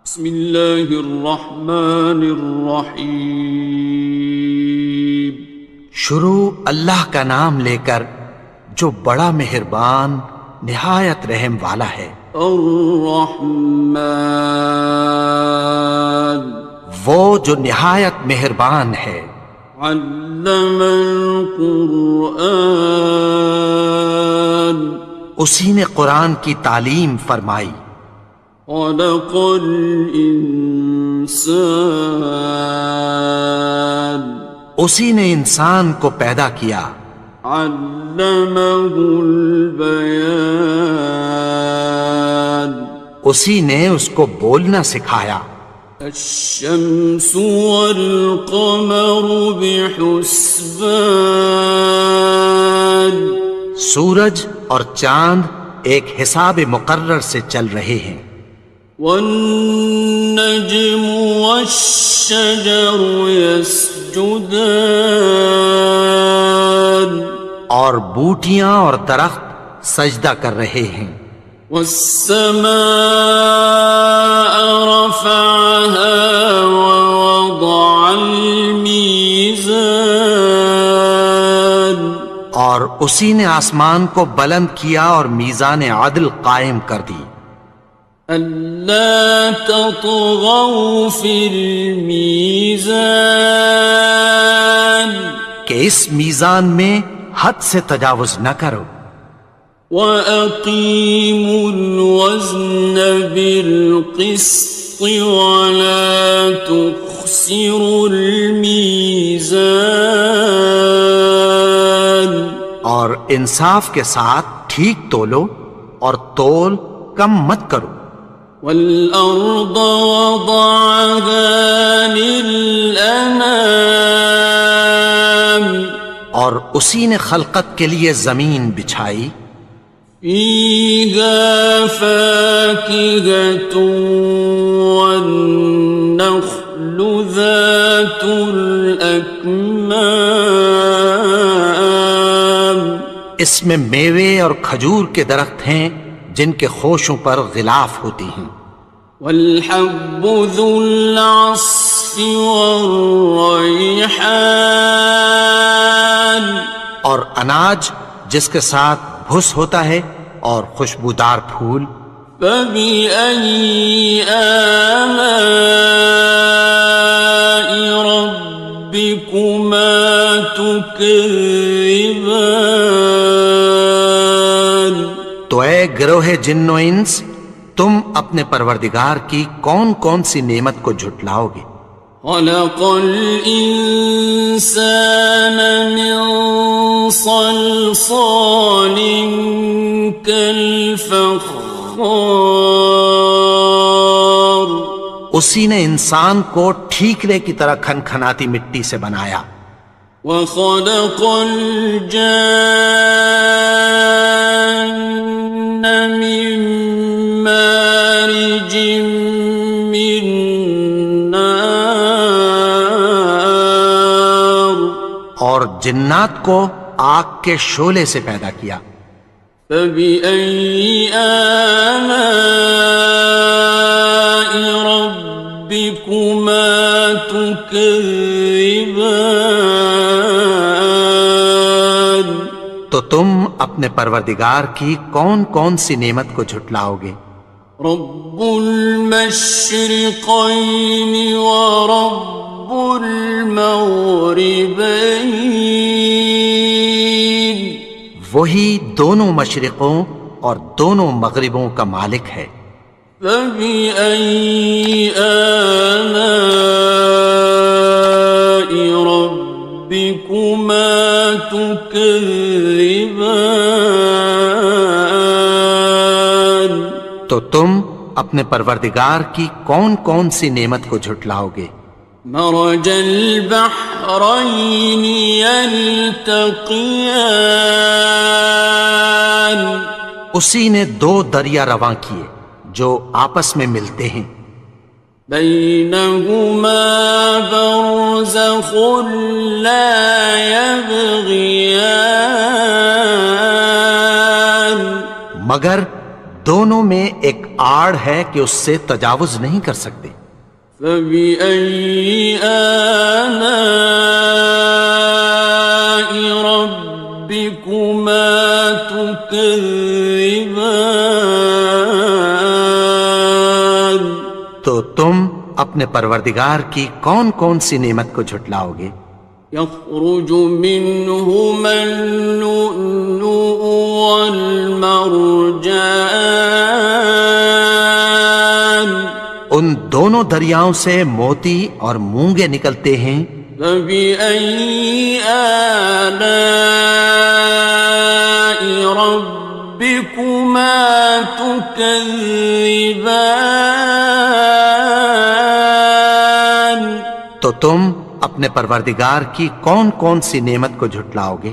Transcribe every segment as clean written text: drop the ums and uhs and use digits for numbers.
بسم اللہ الرحمن الرحیم۔ شروع اللہ کا نام لے کر جو بڑا مہربان نہایت رحم والا ہے۔ الرحمن، وہ جو نہایت مہربان ہے۔ علم القرآن، اسی نے قرآن کی تعلیم فرمائی۔ خلق الانسان، اسی نے انسان کو پیدا کیا۔ علمہ البیان، اسی نے اس کو بولنا سکھایا۔ الشمس والقمر بحسبان، سورج اور چاند ایک حساب مقرر سے چل رہے ہیں۔ والنجم والشجر يسجدان، اور بوٹیاں اور درخت سجدہ کر رہے ہیں۔ والسماء رفعها ووضع الميزان، اور اسی نے آسمان کو بلند کیا اور میزان عدل قائم کر دی۔ ألا تطغوا في الميزان، کہ اس میزان میں حد سے تجاوز نہ کرو۔ وَأَقِيمُوا الْوَزْنَ بِالْقِسْطِ وَلَا تُخْسِرُوا الْمِيزَانَ، اور انصاف کے ساتھ ٹھیک تولو اور تول کم مت کرو۔ وَالْأَرْضَ وَضَعَهَا لِلْأَنَامِ، اور اسی نے خلقت کے لیے زمین بچھائی۔ فِيهَا فَاكِهَةٌ وَالنَّخْلُ ذَاتُ الْأَكْمَامِ، اس میں میوے اور کھجور کے درخت ہیں جن کے خوشوں پر غلاف ہوتی ہیں۔ وَالْحَبُّ ذُو الْعَصْفِ وَالرَّيْحَانِ، اور اناج جس کے ساتھ بھس ہوتا ہے اور خوشبودار پھول۔ فَبِأَيِّ آلَاءِ رَبِّكُمَا تُكَذِّبَانِ، تو اے گروہ جن و انس، تم اپنے پروردگار کی کون کون سی نعمت کو جھٹلاؤ گے؟ خَلَقَ الْإِنسَانَ مِنْ صَلْصَالٍ كَالْفَخَّارِ، اسی نے انسان کو ٹھیکرے کی طرح کھنکھناتی مٹی سے بنایا۔ وَخَلَقَ الْجَانَّ مِن مَّارِجٍ مِّن نَّارٍ، اور جنات کو آگ کے شعلے سے پیدا کیا۔ فَبِأَيِّ آلَاءِ رَبِّكُمَا تُكَذِّبَانِ، تو تم اپنے پروردگار کی کون کون سی نعمت کو جھٹلاؤ گے؟ رب المشرقین ورب المغربین، وہی دونوں مشرقوں اور دونوں مغربوں کا مالک ہے۔ فَبِأَيِّ آلَاءِ رَبِّكُمَا تُكَذِّبَانِ، تو تم اپنے پروردگار کی کون کون سی نعمت کو جھٹلاؤ گے؟ مرج البحرین یلتقیان، اسی نے دو دریا رواں کیے جو آپس میں ملتے ہیں۔ بینہما برزخ لا یبغیان، مگر دونوں میں ایک آڑ ہے کہ اس سے تجاوز نہیں کر سکتے۔ فبأي آلاء ربكما تكذبان؟ تو تم اپنے پروردگار کی کون کون سی نعمت کو جھٹلاؤ گے؟ يخرج منهما اللؤلؤ والمرجان، ان دونوں دریاؤں سے موتی اور مونگے نکلتے ہیں۔ فبأي آلاء ربكما تكذبان؟ تو تم اپنے پروردگار کی کون کون سی نعمت کو جھٹلاؤ گے؟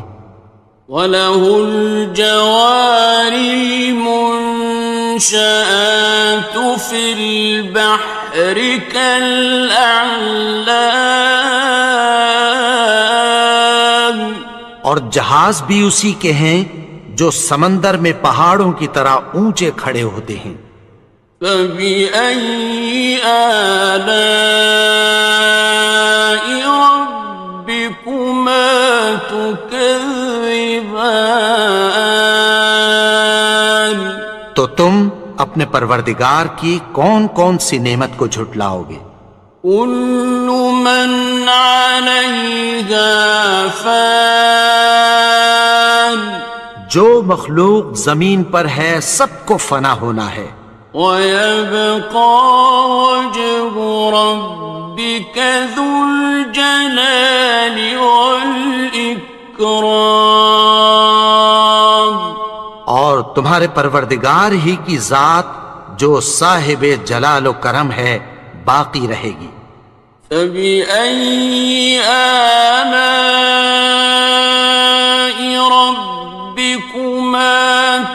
وَلَهُ الْجَوَارِ الْمُنشَآتُ فِي الْبَحْرِ كَالْأَعْلَامِ، اور جہاز بھی اسی کے ہیں جو سمندر میں پہاڑوں کی طرح اونچے کھڑے ہوتے ہیں۔ فَبِأَيِّ آلَاءِ رَبِّكُمَا تُكَذِّبَانِ؟ تو تم اپنے پروردگار کی کون کون سی نعمت کو جھٹلاؤ گے؟ كُلُّ مَنْ عَلَيْهَا فَانٍ، جو مخلوق زمین پر ہے سب کو فنا ہونا ہے۔ وَيَبْقَى وَجْهُ رَبِّكَ ذُو الْجَلَالِ وَالْإِكْرَامِ، اور تمہارے پروردگار ہی کی ذات جو صاحب جلال و کرم ہے باقی رہے گی۔ فَبِأَيِّ آلَاءِ رَبِّكُمَا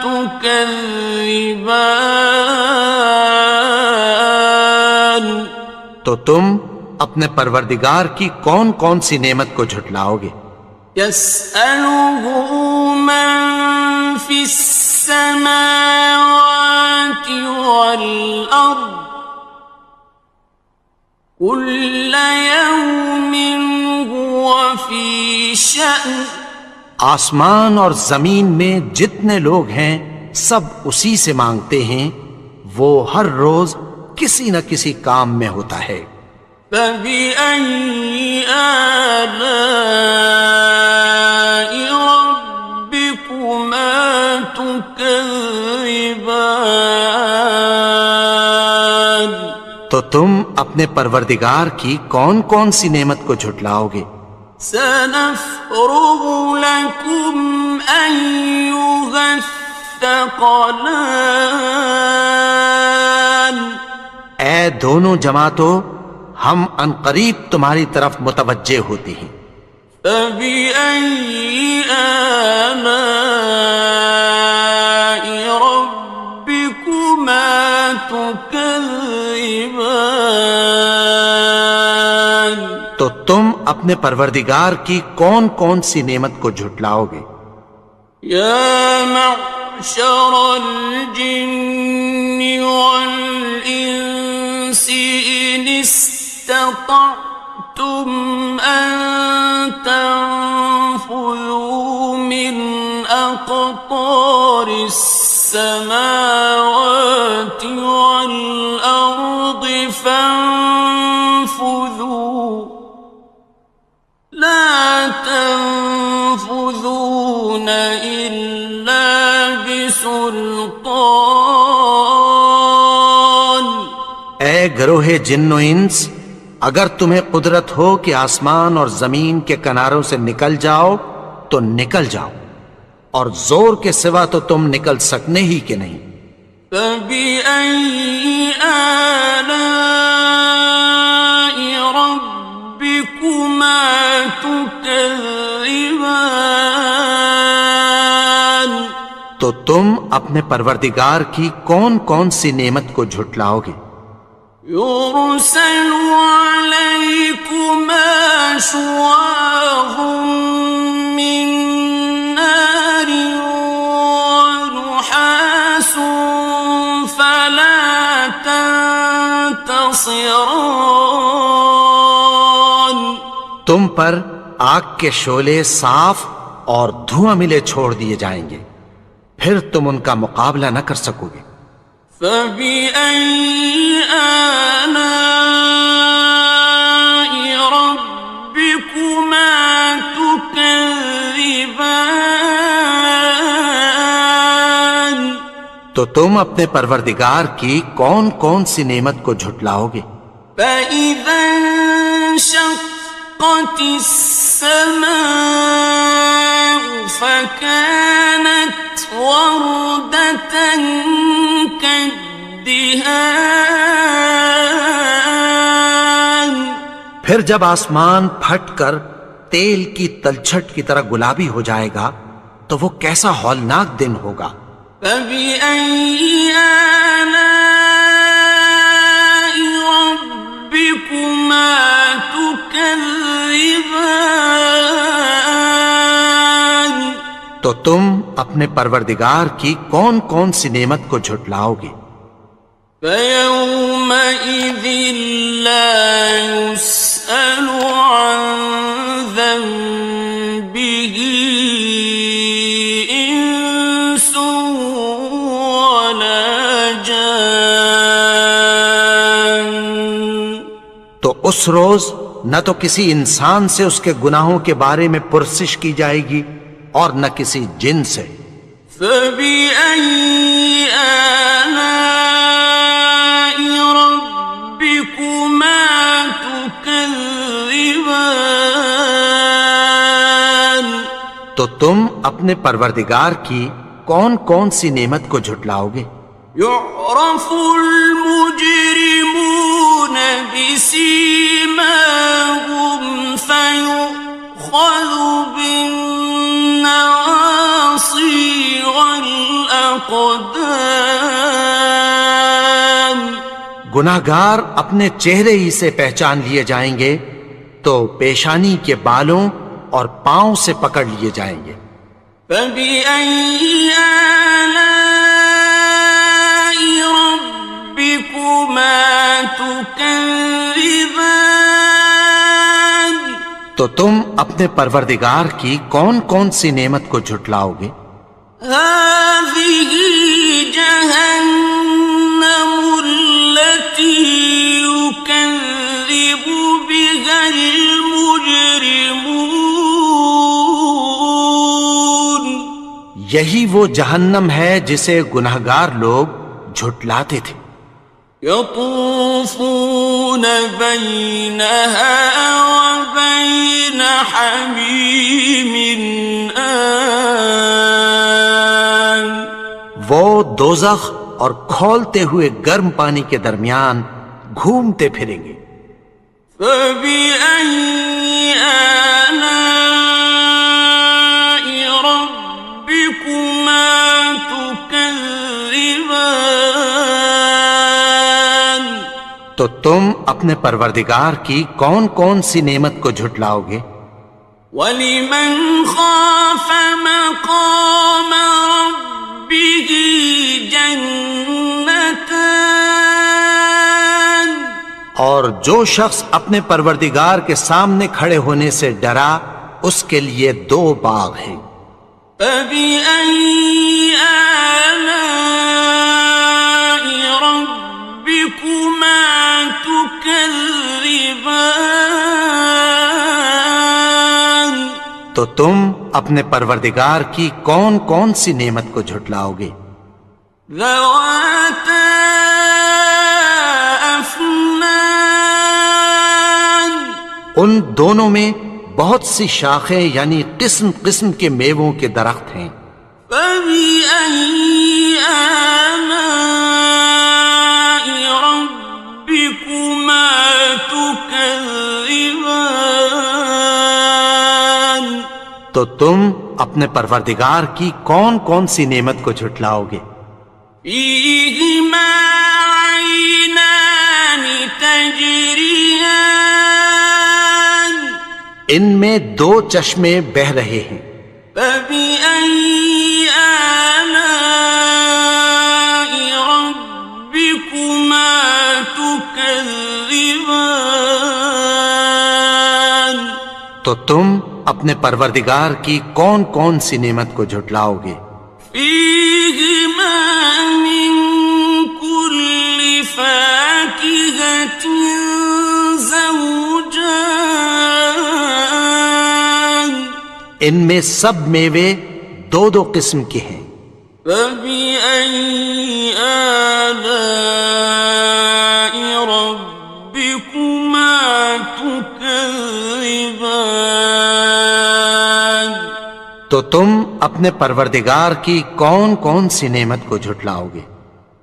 تُكَذِّبَانِ؟ تو تم اپنے پروردگار کی کون کون سی نعمت کو جھٹلاؤ گے؟ يَسْأَلُهُ مَن فِي السَّمَاوَاتِ وَالْأَرْضِ كُلَّ يَوْمٍ هُوَ فِي شَأْنٍ، آسمان اور زمین میں جتنے لوگ ہیں سب اسی سے مانگتے ہیں، وہ ہر روز کسی نہ کسی کام میں ہوتا ہے۔ فَبِأَيِّ آلَاءِ رَبِّكُمَا تُكَذِّبَانِ؟ تو تم اپنے پروردگار کی کون کون سی نعمت کو جھٹلاؤ گے؟ سَنَفْرُغُ لَكُمْ أَيُّهَ الثَّقَلَانِ، اے دونوں جماعتوں ہم عنقریب تمہاری طرف متوجہ ہوتے ہیں۔ فَبِأَيِّ آلَاءِ رَبِّكُمَا تُكَذِّبَانِ؟ تو تم اپنے پروردگار کی کون کون سی نعمت کو جھٹلاؤ گے؟ يَا مَعْشَرَ الْجِنِّ وَالْإِنسِ إِنِ اسْتَطَعْتُمْ أَن تَنفُذُوا مِنْ أَقْطَارِ السَّمَاوَاتِ وَالْأَرْضِ فَانفُذُوا لَا تَنفُذُونَ إِلَّا بِسُلْطَانٍ۔ اے گروہ جن و انس، اگر تمہیں قدرت ہو کہ آسمان اور زمین کے کناروں سے نکل جاؤ تو نکل جاؤ، اور زور کے سوا تو تم نکل سکنے ہی کہ نہیں۔ فَبِأَيِّ آلَاءِ رَبِّكُمَا تُكَذِّبَانِ؟ تو تم اپنے پروردگار کی کون کون سی نعمت کو جھٹلاؤ گے؟ يُرْسَلُ عَلَيْكُمَا شُوَاظٌ مِّن نَّارٍ وَنُحَاسٌ ينتصران تم پر آگ کے شعلے صاف اور دھواں ملے چھوڑ دیے جائیں گے، پھر تم ان کا مقابلہ نہ کر سکو گے۔ فبأي آلاء ربكما تكذبان تو تم اپنے پروردگار کی کون کون سی نعمت کو جھٹلاؤ گے؟ فإذا انشقت السماء فكانت وردة كالدهان پھر جب آسمان پھٹ کر تیل کی تلچھٹ کی طرح گلابی ہو جائے گا تو وہ کیسا ہولناک دن ہوگا۔ فبأي آلاء ربكما تكذبان تو تم اپنے پروردگار کی کون کون سی نعمت کو جھٹلاؤ گے؟ فيومئذ لا يسأل عن ذنبه إنس ولا جان تو اس روز نہ تو کسی انسان سے اس کے گناہوں کے بارے میں پرسش کی جائے گی اور نہ کسی جن سے۔ فبأي آلاء ربكما تكذبان تو تم اپنے پروردگار کی کون کون سی نعمت کو جھٹلاؤ گے؟ يعرف المجرمون بسيماهم فيؤخذ بالنواصي والأقدام گناہگار اپنے چہرے ہی سے پہچان لیے جائیں گے تو پیشانی کے بالوں اور پاؤں سے پکڑ لیے جائیں گے۔ فبأي آلاء ربكما تكذبان تو تم اپنے پروردگار کی کون کون سی نعمت کو جھٹلاؤ گے؟ هذه جهنم التي يكذب بها المجرمون یہی وہ جہنم ہے جسے گناہگار لوگ جھٹلاتے تھے۔ يطوفون بينها وبين حميم آن وہ دوزخ اور کھولتے ہوئے گرم پانی کے درمیان گھومتے پھریں گے۔ فبأي آلاء ربكما تكذبان تو تم اپنے پروردگار کی کون کون سی نعمت کو جھٹلاؤ گے؟ وَلِمَنْ خَافَ مَقَامَ رَبِّهِ جَنَّتَانِ اور جو شخص اپنے پروردگار کے سامنے کھڑے ہونے سے ڈرا اس کے لیے دو باغ ہیں۔ فَبِأَيِّ آلَاءِ رَبِّكُمَا تُكَذِّبَانِ تو تم اپنے پروردگار کی کون کون سی نعمت کو جھٹلاؤ گے؟ ذَوَاتَا أَفْنَانٍ ان دونوں میں بہت سی شاخیں یعنی قسم قسم کے میووں کے درخت ہیں۔ فَبِأَيِّ آلَاءِ رَبِّكُمَا تُكَذِّبَانِ تو تم اپنے پروردگار کی کون کون سی نعمت کو جھٹلاؤ گے؟ فِيهِمَا عَيْنَانِ تَجْرِيَانِ ان میں دو چشمے بہہ رہے ہیں۔ فَبِأَيِّ آلَاءِ رَبِّكُمَا تُكَذِّبَانِ تكذبان تو تم اپنے پروردگار کی کون کون سی نعمت کو جھٹلاؤ گے؟ فيهما من كل فاكهة زوجان ان میں سب میوے دو دو قسم کے ہیں۔ فبأي آلاء ربكما تكذبان تو تم اپنے پروردگار کی کون کون سی نعمت کو جھٹلاؤ گے؟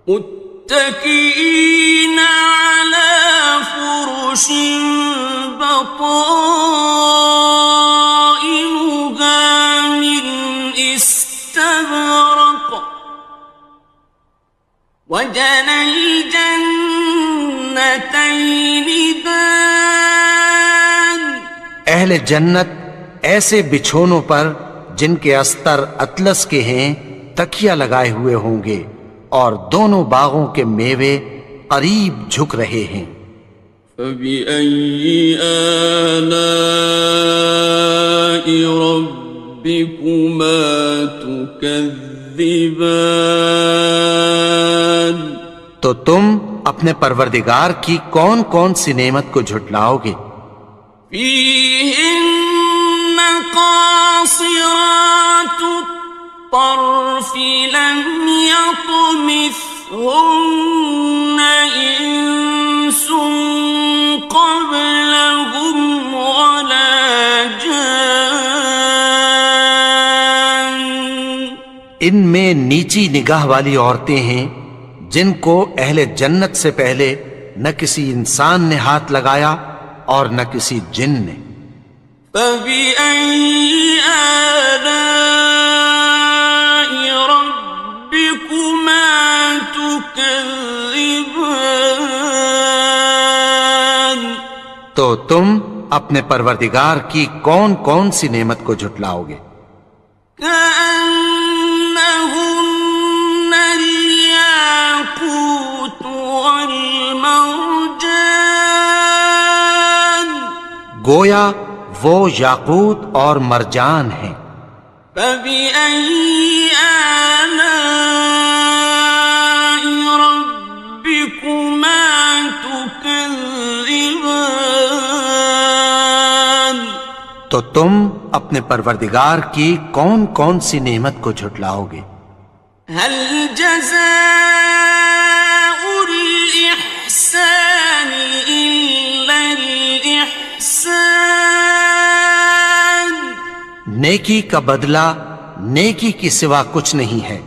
متكئين على فرش بطائنها من استبرق وجنى الجنتين دان اہل جنت ایسے بچھونوں پر جن کے استر اطلس کے ہیں تکیہ لگائے ہوئے ہوں گے، اور دونوں باغوں کے میوے قریب جھک رہے ہیں۔ فبأي آلاء ربكما تكذبان تو تم اپنے پروردگار کی کون کون سی نعمت کو جھٹلاؤ گے؟ فيهن قاصرات الطرف لم يطمثهن إنس قبلهم ولا جان ان میں نیچی نگاہ والی عورتیں ہیں جن کو اہل جنت سے پہلے نہ کسی انسان نے ہاتھ لگایا اور نہ کسی جن نے۔ فبأي آلاء ربكما تكذبان تو تم اپنے پروردگار کی کون کون سی نعمت کو جھٹلاؤ گے؟ كأنهن الياقوت والمرجان گویا وہ یاقوت اور مرجان ہیں۔ فبأي آلاء ربكما تكذبان تو تم اپنے پروردگار کی کون کون سی نعمت کو جھٹلاؤ گے؟ هل جزاء الإحسان إلا الإحسان نیکی کا بدلہ نیکی کی سوا کچھ نہیں ہے۔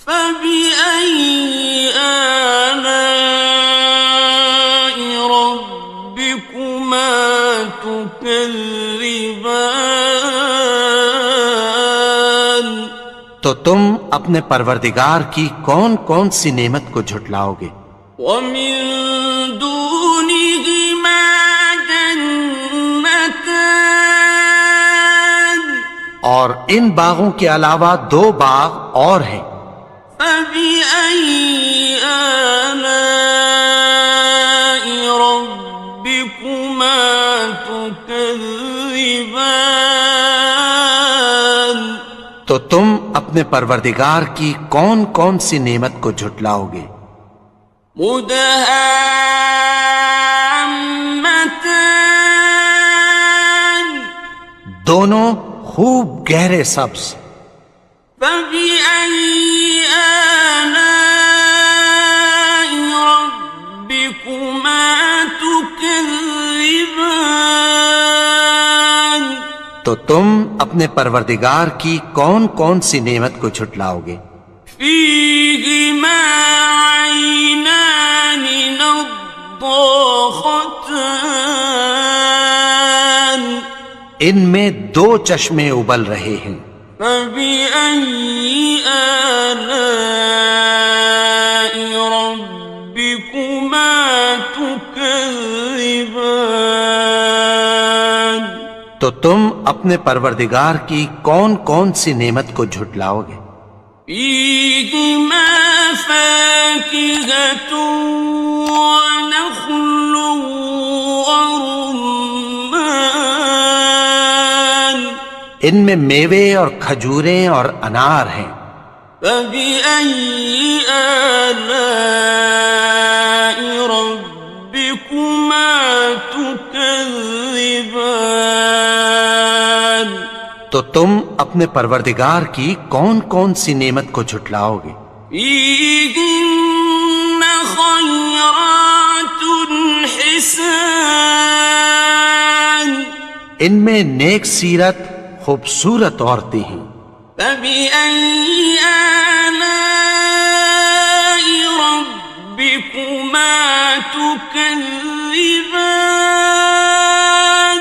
فبأي آلاء ربكما تكذبان تو تم اپنے پروردگار کی کون کون سی نعمت کو جھٹلاؤ گے؟ ومن دونهما جنتان اور ان باغوں کے علاوہ دو باغ اور ہیں۔ فبأي آلاء ربكما تكذبان تو تم اپنے پروردگار کی کون کون سی نعمت کو جھٹلاؤ گے؟ مدهامتان دونوں خوب گہرے سبز۔ فبأي آلاء ربكما تكذبان تو تم اپنے پروردگار کی کون کون سی نعمت کو جھٹلاؤ گے؟ فيهما عينان نضاختان ان میں دو چشمے ابل رہے ہیں۔ فبأي آلاء ربكما تكذبان تو تم اپنے پروردگار کی کون کون سی نعمت کو جھٹلاؤ گے؟ فيهما فاكهة ونخل ورمان ان میں میوے اور کھجوریں اور انار ہیں. فبأي آلاء ربكما تكذبان تو تم اپنے پروردگار کی کون کون سی نعمت کو جھٹلاؤ گے؟ فيهن خيرات حسان ان میں نیک سیرت خوبصورت عورتیں ہیں. فبأي آلاء ربكما تكذبان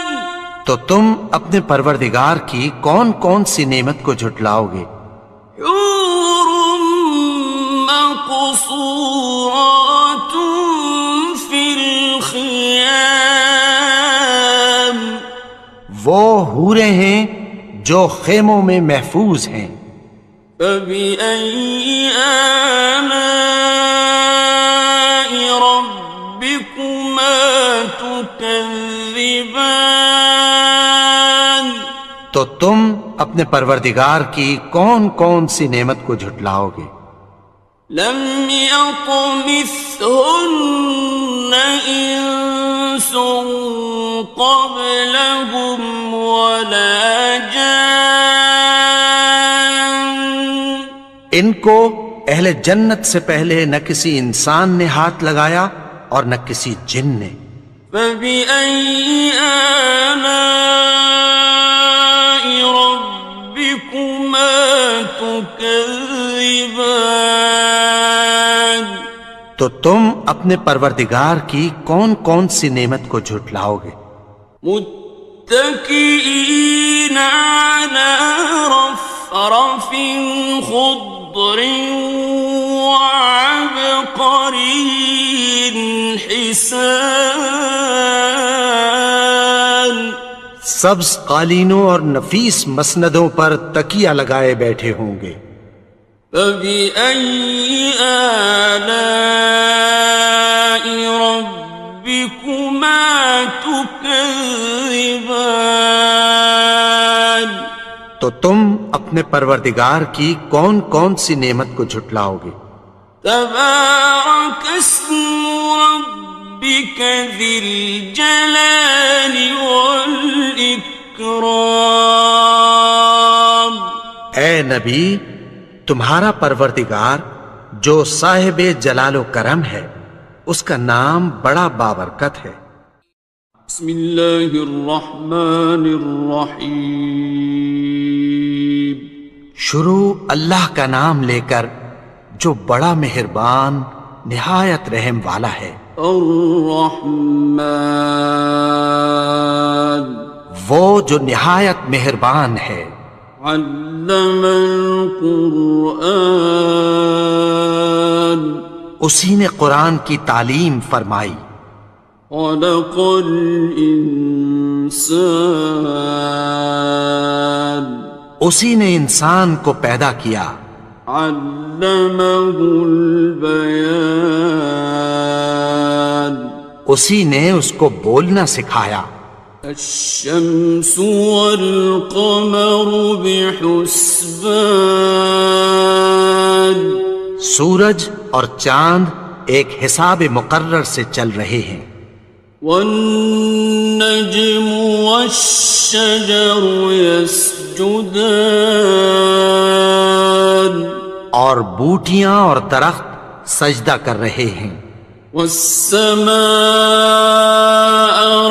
تو تم اپنے پروردگار کی کون کون سی نعمت کو جھٹلاؤ گے؟ حور مقصورات في الخيام وہ حوریں ہیں جو خیموں میں محفوظ ہیں. فبأي آلاء ربكما تكذبان تو تم اپنے پروردگار کی کون کون سی نعمت کو جھٹلاؤ گے؟ لم يطمثهن إنس قبلهم ولا جان ان کو اہل جنت سے پہلے نہ کسی انسان نے ہاتھ لگایا اور نہ کسی جن نے. فبأي آلاء ربكما تكذبان تو تم اپنے پروردگار کی کون کون سی نعمت کو جھٹلاؤ گے؟ متكئين على رفرف خضر وعبقري حسان سبز قالینوں اور نفیس مسندوں پر تکیہ لگائے بیٹھے ہوں گے. فبأي آلاء ربكما تكذبان تو تم اپنے پروردگار کی کون کون سی نعمت کو جھٹلاؤ گے؟ تبارك اسم ربك ذي الجلال والإكرام اے نبی، تمہارا پروردگار جو صاحب جلال و کرم ہے اس کا نام بڑا بابرکت ہے. بسم اللہ الرحمن الرحیم شروع اللہ کا نام لے کر جو بڑا مہربان نہایت رحم والا ہے. الرحمن وہ جو نہایت مہربان ہے. علم القرآن اسی نے قرآن کی تعلیم فرمائی. خلق الانسان اسی نے انسان کو پیدا کیا. علمہ البیان اسی نے اس کو بولنا سکھایا. الشمس والقمر بحسبان سورج اور چاند ایک حساب مقرر سے چل رہے ہیں. والنجم والشجر يسجدان اور بوٹیاں اور درخت سجدہ کر رہے ہیں. والسماء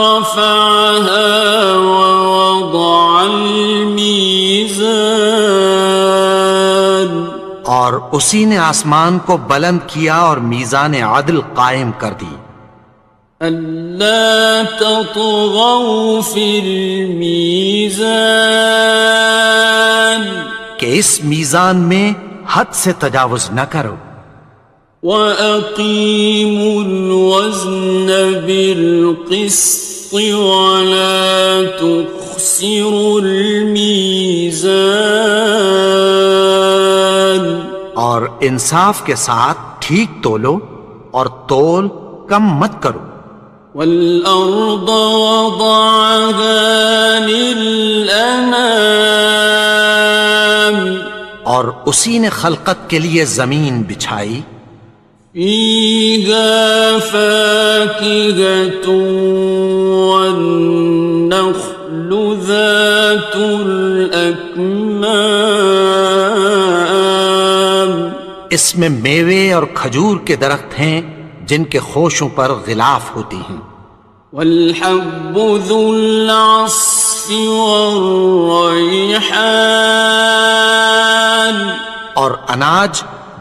رفعها ووضع الميزان اور اسی نے آسمان کو بلند کیا اور میزان عدل قائم کر دی. ألا تطغوا في الميزان کہ اس میزان میں حد سے تجاوز نہ کرو. وَأَقِيمُوا الْوَزْنَ بِالْقِسْطِ وَلَا تُخْسِرُوا الْمِيزَانَ اور انصاف کے ساتھ ٹھیک تولو اور تول کم مت کرو. والأرض وضعها للأنام اور اسی نے خلقت کے لیے زمین بچھائی. فيها فاكهة والنخل ذات الأكمام اس میں میوے اور کھجور کے درخت ہیں جن کے خوشوں پر غلاف ہوتی ہیں. والحب ذو العصف والريحان اور اناج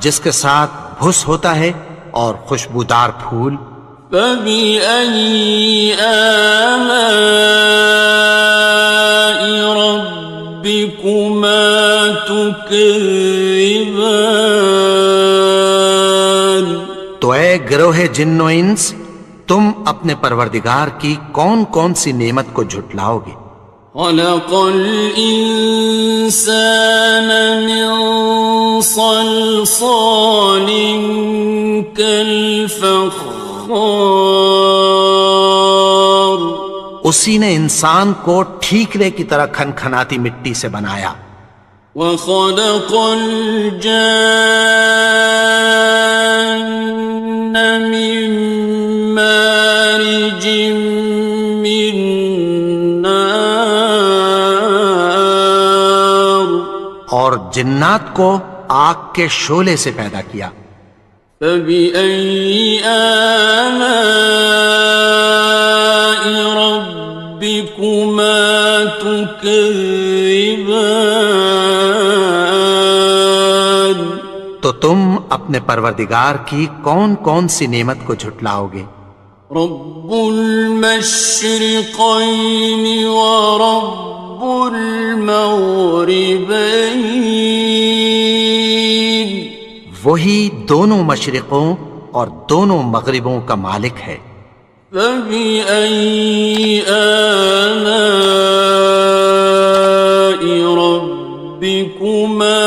جس کے ساتھ بھس ہوتا ہے اور خوشبودار پھول. فبأي آلاء ربكما تكذبان تو اے گروہ جن و انس، تم اپنے پروردگار کی کون کون سی نعمت کو جھٹلاؤ گے؟ خلق الإنسان من صلصال كالفخار اسی نے انسان کو ٹھیکرے کی طرح کھنکھناتی مٹی سے بنایا. وخلق الجان من مارج من نار اور جنات کو آگ کے شعلے سے پیدا کیا. فبأي آلاء ربكما تكذبان تو تم اپنے پروردگار کی کون کون سی نعمت کو جھٹلاؤ گے؟ رب المشرقين ورب المغربين وہی دونوں مشرقوں اور دونوں مغربوں کا مالک ہے. فبأي آلاء ربكما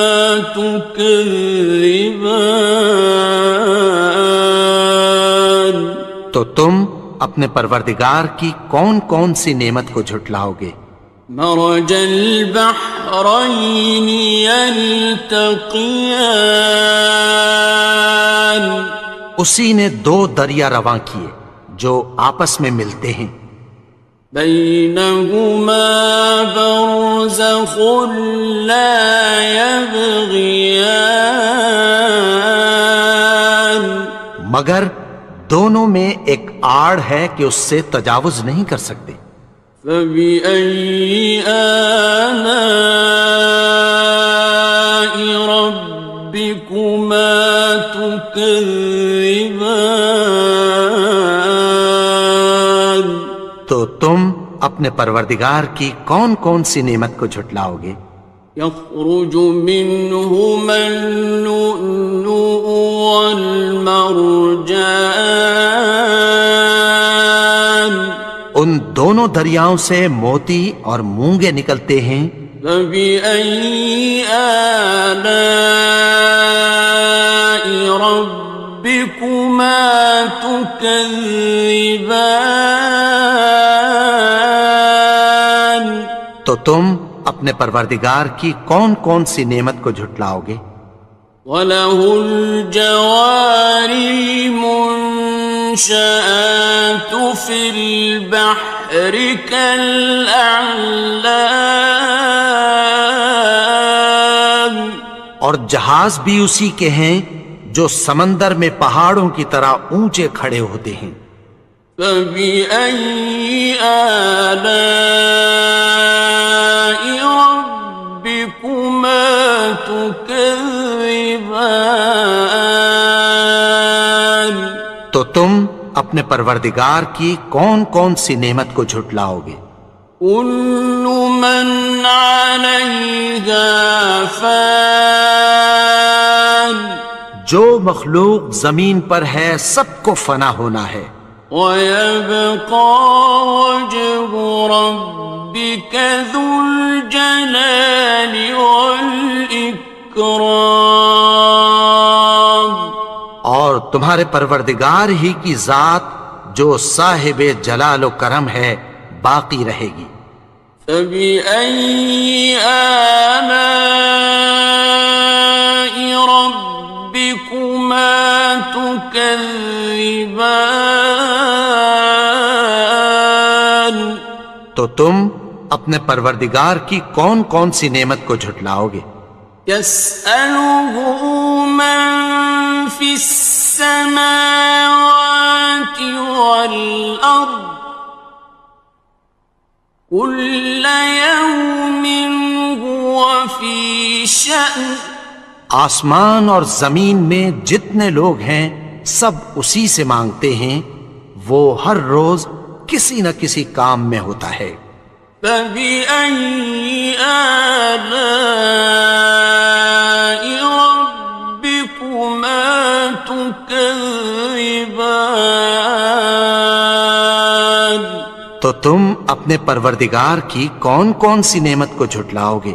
تكذبان تو تم اپنے پروردگار کی کون کون سی نعمت کو جھٹلاؤ گے؟ مرج البحرين يلتقيان اسی نے دو دریا رواں کیے جو آپس میں ملتے ہیں. بينهما برزخ لا يبغيان مگر دونوں میں ایک آڑ ہے کہ اس سے تجاوز نہیں کر سکتے. فبأي آلاء ربكما تكذبان تو تم اپنے پروردگار کی کون کون سی نعمت کو جھٹلاؤ گے؟ يخرج منهما اللؤلؤ والمرجان ان دونوں دریاؤں سے موتی اور مونگے نکلتے ہیں. فبأي آلاء ربكما تكذبان تو تم اپنے پروردگار کی کون کون سی نعمت کو جھٹلاؤ گے؟ وَلَهُ الْجَوَارِ الْمُنشَآتُ فِي الْبَحْرِ كَالْأَعْلَامِ اور جہاز بھی اسی کے ہیں جو سمندر میں پہاڑوں کی طرح اونچے کھڑے ہوتے ہیں. فَبِأَيِّ آلَاءِ رَبِّكُمَا تُكَذِّبَانِ تو تم اپنے پروردگار کی کون کون سی نعمت کو جھٹلاؤ گے؟ كُلُّ مَنْ عَلَيْهَا فَانٍ جو مخلوق زمین پر ہے سب کو فنا ہونا ہے. وَيَبْقَى وَجْهُ رَبِّكَ ذُو الْجَلَالِ وَالْإِكْرَامِ تمہارے پروردگار ہی کی ذات جو صاحب جلال و کرم ہے باقی رہے گی۔ فَبِأَيِّ آلَاءِ رَبِّكُمَا تُكَذِّبَانِ؟ تو تم اپنے پروردگار کی کون کون سی نعمت کو جھٹلاؤ گے؟ يَسْأَلُهُ مَن فِي السَّمَاوَاتِ وَالْأَرْضِ كُلَّ يَوْمٍ هُوَ فِي شَأْنٍ۔ آسمان اور زمین میں جتنے لوگ ہیں سب اسی سے مانگتے ہیں، وہ ہر روز کسی نہ کسی کام میں ہوتا ہے۔ فَبِأَيِّ آلَاءِ رَبِّكُمَا تُكَذِّبَانِ؟ تو تم اپنے پروردگار کی کون کون سی نعمت کو جھٹلاؤ گے؟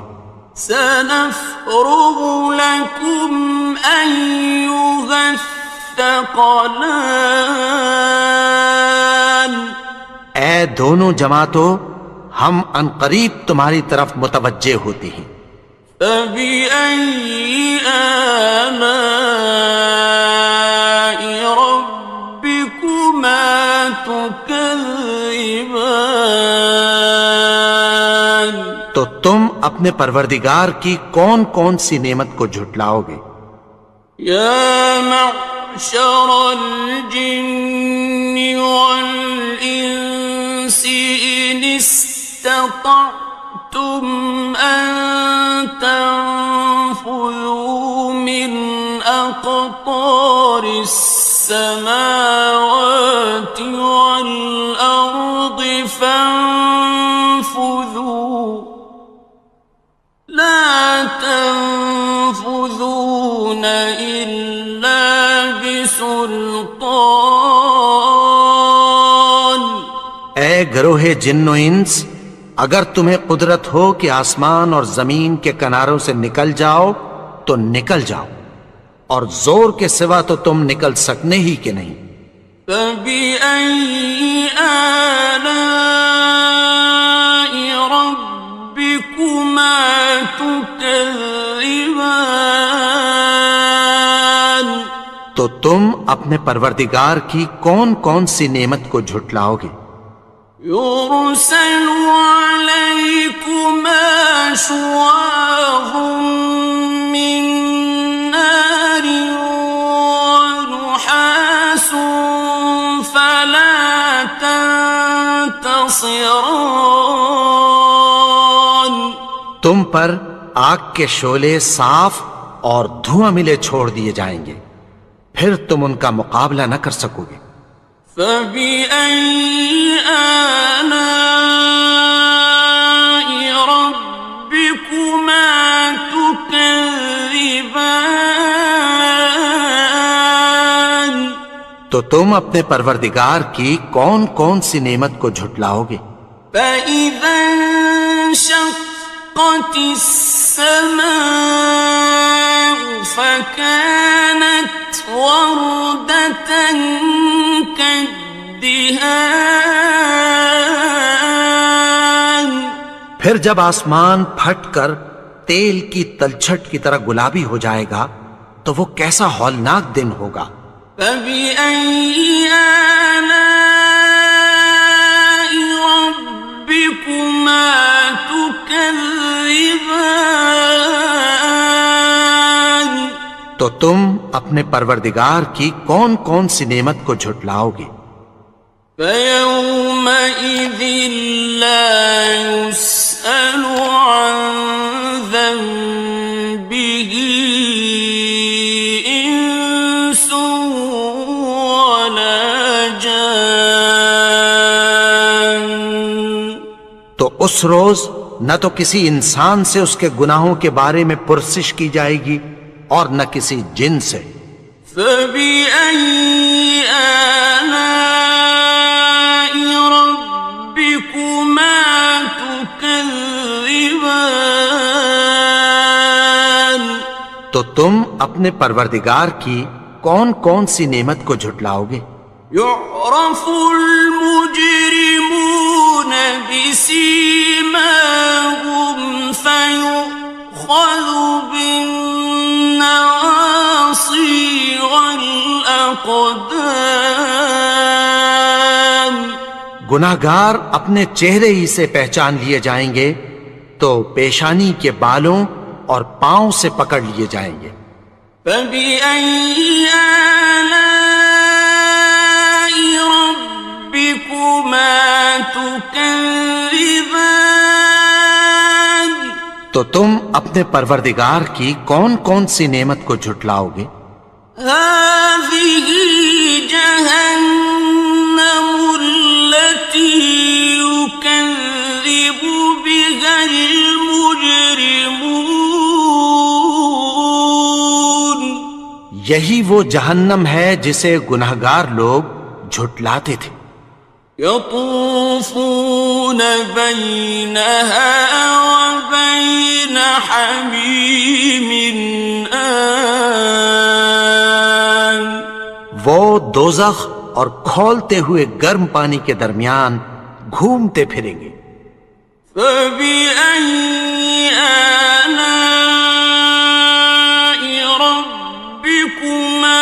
سَنَفْرُغُ لَكُمْ أَيُّهَ الثَّقَلَانِ۔ اے دونوں جماعتوں، ہم عنقریب تمہاری طرف متوجہ ہوتے ہیں۔ فَبِأَيِّ آلَاءِ رَبِّكُمَا تُكَذِّبَانِ؟ تو تم اپنے پروردگار کی کون کون سی نعمت کو جھٹلاؤ گے؟ يَا مَعْشَرَ الْجِنِّ وَالْإِنسِ إِنِ اسْتَطَعْتُمْ أَن تَنفُذُوا مِنْ أَقْطَارِ السَّمَاوَاتِ وَالْأَرْضِ فَانفُذُوا لَا تَنفُذُونَ إِلَّا بِسُلْطَانٍ۔ اے گروہ جن و انس، اگر تمہیں قدرت ہو کہ آسمان اور زمین کے کناروں سے نکل جاؤ تو نکل جاؤ، اور زور کے سوا تو تم نکل سکنے ہی کہ نہیں۔ فَبِأَيِّ آلَاءِ رَبِّكُمَا تُكَذِّبَانِ؟ تو تم اپنے پروردگار کی کون کون سی نعمت کو جھٹلاؤ گے؟ يُرْسَلُ عَلَيْكُمَا شُوَاظٌ مِّن نَّارٍ وَنُحَاسٌ فَلَا تَنتَصِرَانِ۔ تم پر آگ کے شعلے صاف اور دھواں ملے چھوڑ دیے جائیں گے، پھر تم ان کا مقابلہ نہ کر سکو گے۔ فَبِأَيِّ آلَاءِ رَبِّكُمَا تُكَذِّبَانِ؟ تو تم اپنے پروردگار کی کون کون سی نعمت کو جھٹلاؤ گے؟ فَإِذَا انشَقَّتِ السَّمَاءُ فَكَانَتْ وَرْدَةً كَالدِّهَانِ۔ پھر جب آسمان پھٹ کر تیل کی تلچھٹ کی طرح گلابی ہو جائے گا تو وہ کیسا ہولناک دن ہوگا۔ فَبِأَيِّ آلَاءِ رَبِّكُمَا تُكَذِّبَانِ؟ تو تم اپنے پروردگار کی کون کون سی نعمت کو جھٹلاؤ گے؟ فَيَوْمَئِذٍ لَا يُسْأَلُ عَن ذَنبِهِ إِنسٌ وَلَا جَانٌّ۔ تو اس روز نہ تو کسی انسان سے اس کے گناہوں کے بارے میں پرسش کی جائے گی اور نہ کسی جن سے۔ فَبِأَيِّ آلَاءِ رَبِّكُمَا تُكَذِّبَانِ؟ تو تم اپنے پروردگار کی کون کون سی نعمت کو جھٹلاؤ گے؟ يعرف المجرمون بسيماهم فيؤخذ بالنواصي والأقدام. گناہگار اپنے چہرے ہی سے پہچان لیے جائیں گے تو پیشانی کے بالوں اور پاؤں سے پکڑ لیے جائیں گے. فَبِأَيِّ آلَاءِ رَبِّكُمَا تُكَذِّبَانِ. تو تم اپنے پروردگار کی کون کون سی نعمت کو جھٹلاؤ گے؟ هَٰذِهِ جَهَنَّمُ الَّتِي يُكَذِّبُ بِهَا الْمُجْرِمُونَ. یہی وہ جہنم ہے جسے گناہگار لوگ جھٹلاتے تھے. يطوفون بينها وبين حميم آن. وہ دوزخ اور کھولتے ہوئے گرم پانی کے درمیان گھومتے پھریں گے. فبأي آلاء ربكما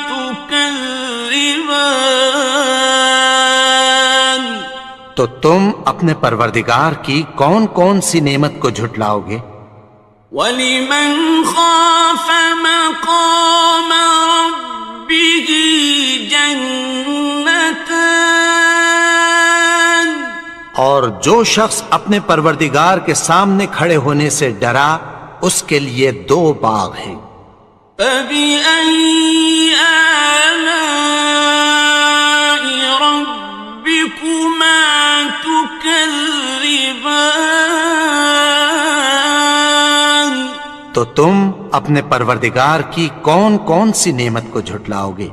تكذبان. تو تم اپنے پروردگار کی کون کون سی نعمت کو جھٹلاؤ گے؟ وَلِمَنْ خَافَ مَقَامَ رَبِّهِ جَنَّتَانِ. اور جو شخص اپنے پروردگار کے سامنے کھڑے ہونے سے ڈرا اس کے لیے 2 باغ ہیں. فَبِأَيِّ آلَاءِ رَبِّكُمَا تُكَذِّبَانِ. تو تم اپنے پروردگار کی کون کون سی نعمت کو جھٹلاؤ گے؟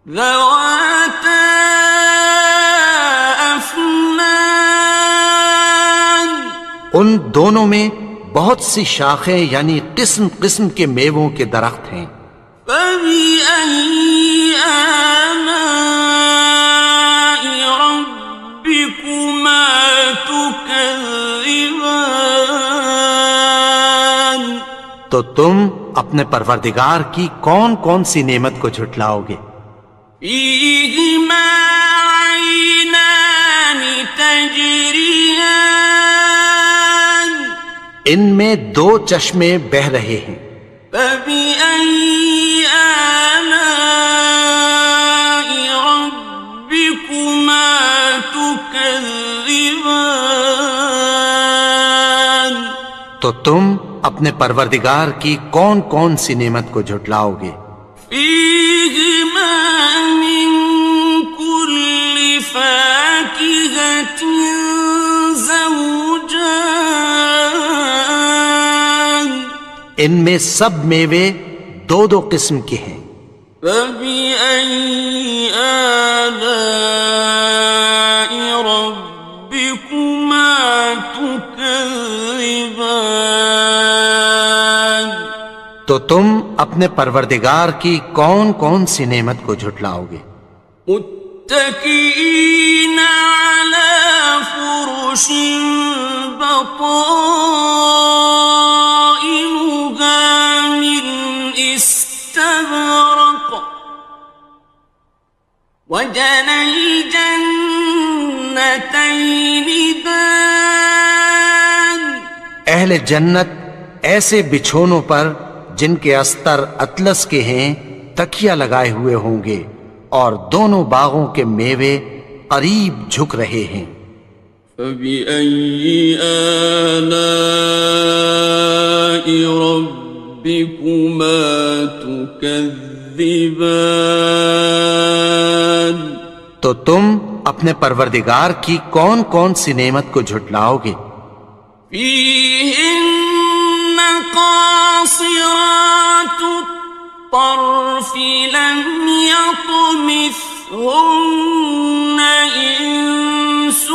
ذَوَاتَا أَفْنَانٍ. ان دونوں میں بہت سی شاخیں یعنی قسم قسم کے میووں کے درخت ہیں. فَبِأَيِّ آلَاءِ رَبِّكُمَا تُكَذِّبَانِ. تو تم اپنے پروردگار کی کون کون سی نعمت کو جھٹلاؤ گے؟ فِيهِمَا عَيْنَانِ تَجْرِيَانِ. ان میں 2 چشمے بہہ رہے ہیں. فَبِأَيِّ آلَاءِ رَبِّكُمَا تُكَذِّبَانِ. تو تم اپنے پروردگار کی کون کون سی نعمت کو جھٹلاؤ گے؟ فِيهِمَا مِن كُلِّ فَاكِهَةٍ زَوْجَانِ. ان میں سب میوے 2 قسم کے ہیں. فَبِأَيِّ آلَاءِ رَبِّكُمَا تُكَذِّبَانِ. تو تم اپنے پروردگار کی کون کون سی نعمت کو جھٹلاؤ گے؟ متكئين على فرش بطائنها من استبرق وجنى الجنتين دان. اہل جنت ایسے بچھونوں پر جن کے استر اطلس کے ہیں تکیہ لگائے ہوئے ہوں گے اور دونوں باغوں کے میوے قریب جھک رہے ہیں. فَبِأَيِّ آلَاءِ رَبِّكُمَا تُكَذِّبَانِ. تو تم اپنے پروردگار کی کون کون سی نعمت کو جھٹلاؤ گے؟ فِيهِنَّ قَاصِرَاتُ الطَّرْفِ لَمْ يَطْمِثْهُنَّ إِنسٌ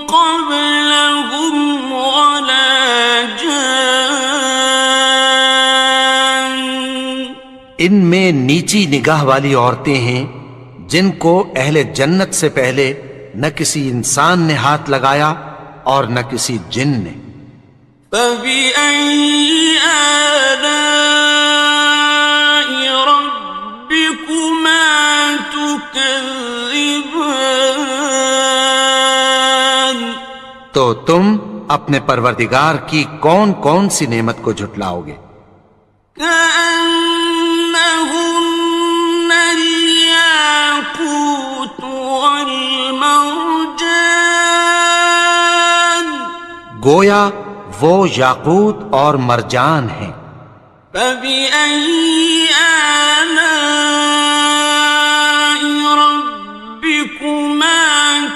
قَبْلَهُمْ وَلَا جَانٌّ. ان میں نیچی نگاہ والی عورتیں ہیں جن کو اہل جنت سے پہلے نہ کسی انسان نے ہاتھ لگایا اور نہ کسی جن نے۔ فَبِأَيِّ آلَاءِ رَبِّكُمَا تُكَذِّبَانِ؟ تو تم اپنے پروردگار کی کون کون سی نعمت کو جھٹلاؤ گے؟ كأنهن الياقوت والمرجان، گویا وہ یاقوت اور مرجان ہیں۔ فبأي آلاء ربكما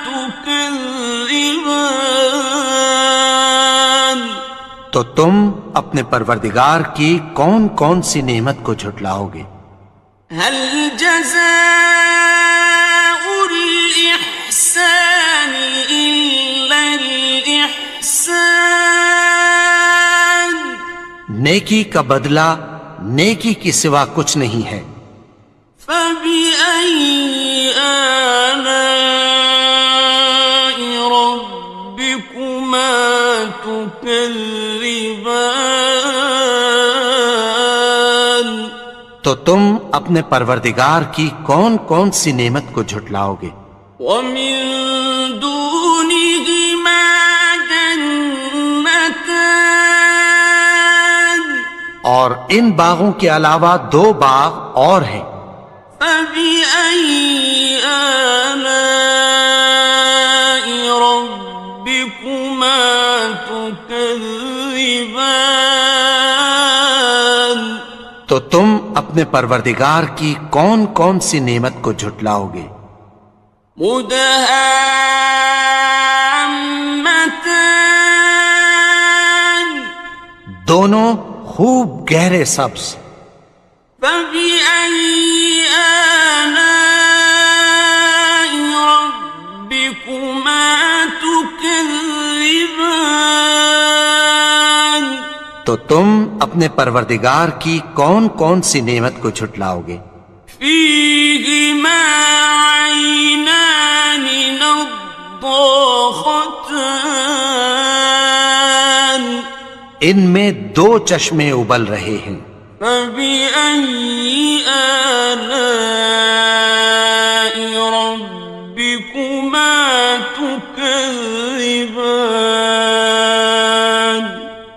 تكذبان؟ تو تم اپنے پروردگار کی کون کون سی نعمت کو جھٹلاؤ گے؟ هل جزاء الإحسان إلا الإحسان؟ نیکی کا بدلہ نیکی کی سوا کچھ نہیں ہے۔ فبأي آلاء ربكما تكذبان؟ تو تم اپنے پروردگار کی کون کون سی نعمت کو جھٹلاؤ گے؟ ومن دونهما جنتان، اور ان باغوں کے علاوہ دو باغ اور ہیں۔ فبأي آلاء ربكما تكذبان؟ تو تم اپنے پروردگار کی کون کون سی نعمت کو جھٹلاؤ گے؟ مدہامتان، دونوں خوب گہرے سبز۔ فبأي آلاء ربكما تكذبان؟ تو تم اپنے پروردگار کی کون کون سی نعمت کو جھٹلاؤ گے؟ فيهما عينان نضاختان، ان میں دو چشمے ابل رہے ہیں۔ فبأي آلاء ربكما تكذبان؟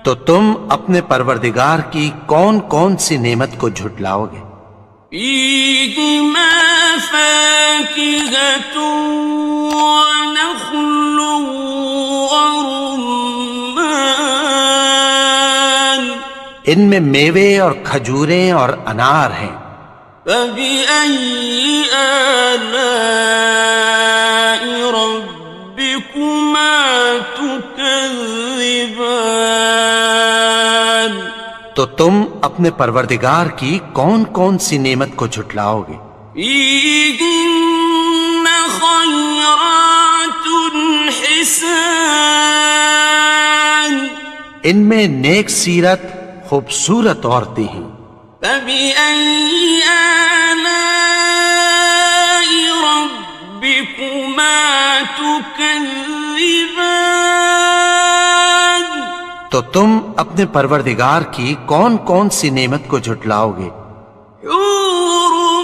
تو تم اپنے پروردگار کی کون کون سی نعمت کو جھٹلاؤ گے؟ فيهما فاكهة ونخل ورمان، ان میں میوے اور کھجوریں اور انار ہیں۔ فبأي آلاء ربكما تكذبان؟ تو تم اپنے پروردگار کی کون کون سی نعمت کو جھٹلاؤ گے؟ فيهن خيرات حسان، ان میں نیک سیرت خوبصورت عورتیں ہیں۔ فبأي آلاء ربكما تكذبان؟ تو تم اپنے پروردگار کی کون کون سی نعمت کو جھٹلاؤ گے؟ حور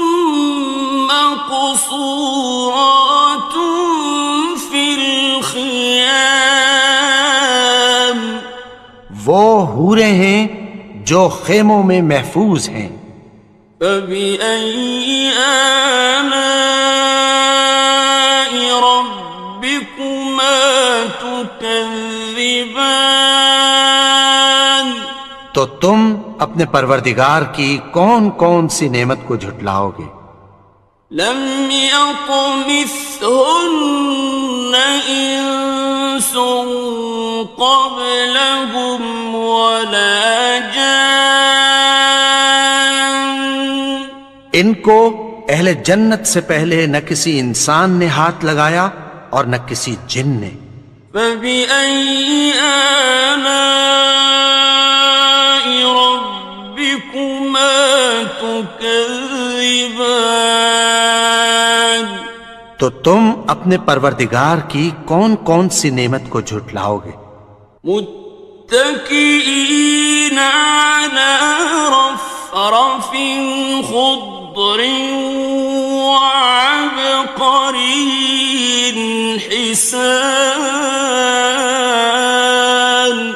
مقصورات في الخيام، وہ حوریں ہیں جو خیموں میں محفوظ ہیں۔ فبأي آلاء ربكما تكذبان؟ تو تم اپنے پروردگار کی کون کون سی نعمت کو جھٹلاؤ گے؟ لم يطمثهن إنس قبلهم ولا جان، ان کو اہل جنت سے پہلے نہ کسی انسان نے ہاتھ لگایا اور نہ کسی جن نے۔ فبأي آلاء ربكما تكذبان تو تم اپنے پروردگار کی کون کون سی نعمت کو جھٹلاؤ گے؟ متكئين على رفرف خضر وعبقري حسان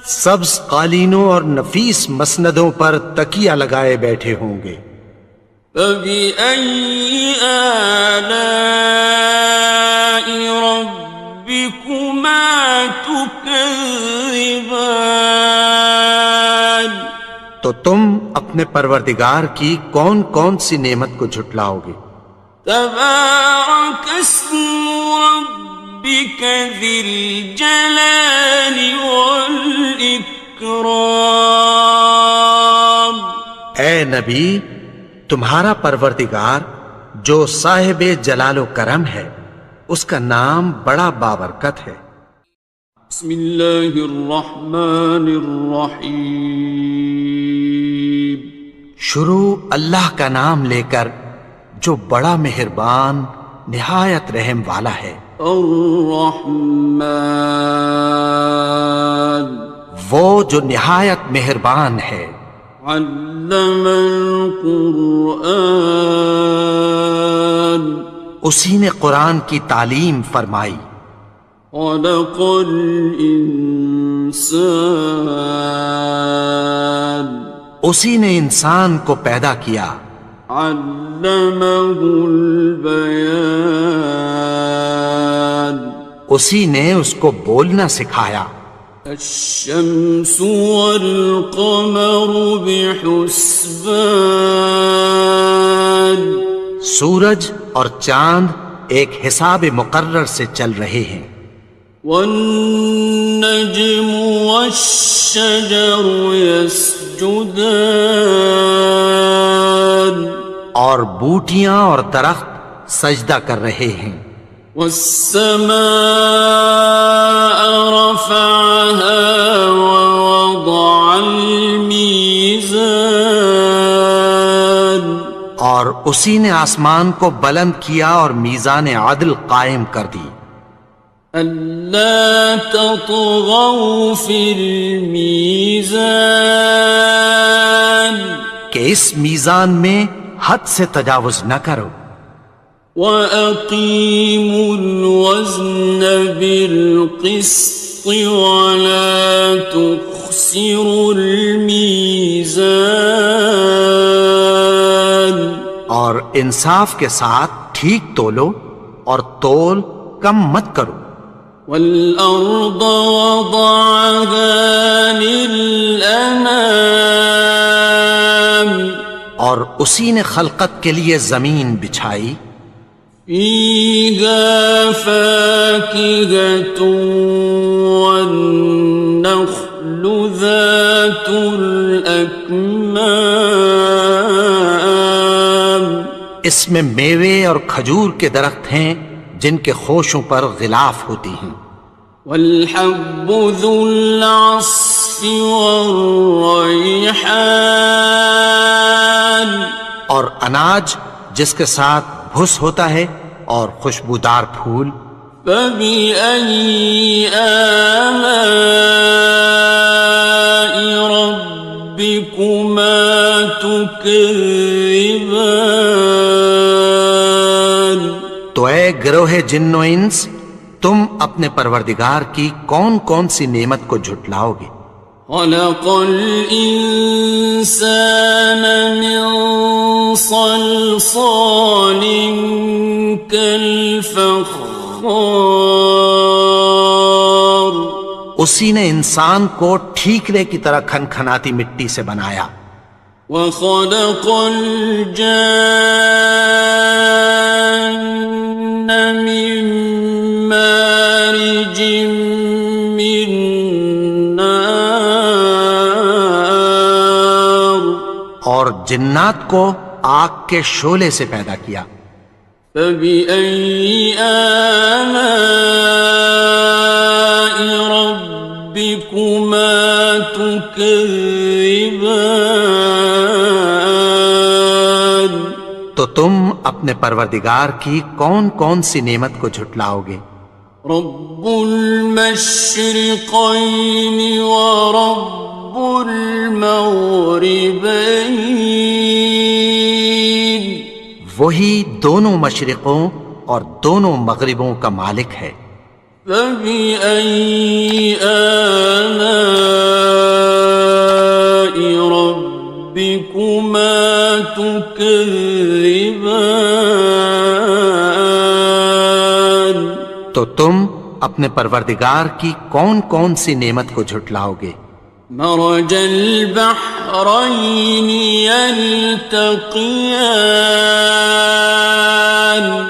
سبز قالینوں اور نفیس مسندوں پر تکیہ لگائے بیٹھے ہوں گے۔ فبأي آلاء ربكما تكذبان تو تم اپنے پروردگار کی کون کون سی نعمت کو جھٹلاؤ گے؟ تبارك اسم ربك ذي الجلال والإكرام اے نبی، تمہارا پروردگار جو صاحب جلال و کرم ہے، اس کا نام بڑا بابرکت ہے۔ بسم اللہ الرحمن الرحیم شروع اللہ کا نام لے کر جو بڑا مہربان نہایت رحم والا ہے۔ الرحمن وہ جو نہایت مہربان ہے۔ علم القرآن اسی نے قرآن کی تعلیم فرمائی۔ خلق الانسان اسی نے انسان کو پیدا کیا۔ علمہ البیان اسی نے اس کو بولنا سکھایا۔ الشمس والقمر بحسبان سورج اور چاند ایک حساب مقرر سے چل رہے ہیں۔ والنجم والشجر يسجدان اور بوٹیاں اور درخت سجدہ کر رہے ہیں۔ والسماء رفعها ووضع الميزان اور اسی نے آسمان کو بلند کیا اور میزان عدل قائم کر دی۔ ألا تطغوا في الميزان کہ اس میزان میں حد سے تجاوز نہ کرو۔ وَأَقِيمُوا الْوَزْنَ بِالْقِسْطِ وَلَا تُخْسِرُوا الْمِيزَانَ اور انصاف کے ساتھ ٹھیک تولو اور تول کم مت کرو۔ وَالْأَرْضَ وَضَعَهَا لِلْأَنَامِ اور اسی نے خلقت کے لیے زمین بچھائی۔ فِيهَا فَاكِهَةٌ وَالنَّخْلُ ذَاتُ الْأَكْمَامِ اس میں میوے اور کھجور کے درخت ہیں جن کے خوشوں پر غلاف ہوتی ہیں۔ وَالْحَبُّ ذُو الْعَصْفِ وَالرَّيْحَانِ اور اناج جس کے ساتھ بھس ہوتا ہے اور خوشبودار پھول۔ فَبِأَيِّ آلَاءِ رَبِّكُمَا تُكَذِّبَانِ تو اے گروہ جن و انس، تم اپنے پروردگار کی کون کون سی نعمت کو جھٹلاؤ گے؟ خلق الإنسان من صلصال كالفخار اسی نے انسان کو ٹھیکرے کی طرح کھنکھناتی مٹی سے بنایا۔ وخلق الجان من مارج من نار اور جنات کو آگ کے شعلے سے پیدا کیا۔ فبأي آلاء ربكما تكذبان تم اپنے پروردگار کی کون کون سی نعمت کو جھٹلاؤ گے؟ رب المشرقین ورب المغربین، وہی دونوں مشرقوں اور دونوں مغربوں کا مالک ہے۔ فبأي آلاء ربكما تكذبان، تو تم اپنے پروردگار کی کون کون سی نعمت کو جھٹلاؤ گے؟ مرج البحرين يلتقيان،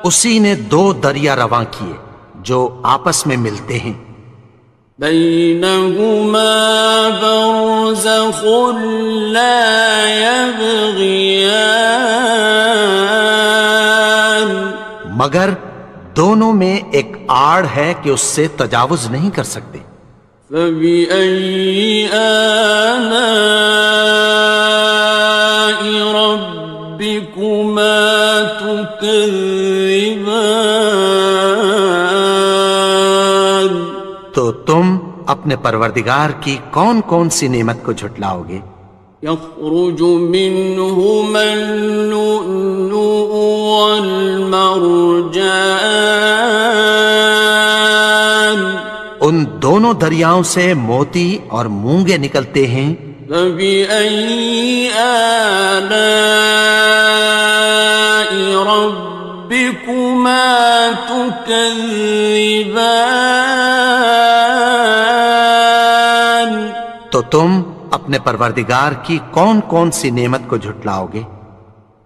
اسی نے دو دریا رواں کیے جو آپس میں ملتے ہیں، بينهما برزخ لا يبغيان، مگر دونوں میں ایک آڑ ہے کہ اس سے تجاوز نہیں کر سکتے۔ فبأي آلاء ربكما تكذبان، تو تم اپنے پروردگار کی کون کون سی نعمت کو جھٹلاؤ گے؟ يخرج منهما اللؤلؤ والمرجان، ان دونوں دریاؤں سے موتی اور مونگے نکلتے ہیں۔ فبأي آلاء ربكما تكذبان، تو تم اپنے پروردگار کی کون کون سی نعمت کو جھٹلاؤ گے؟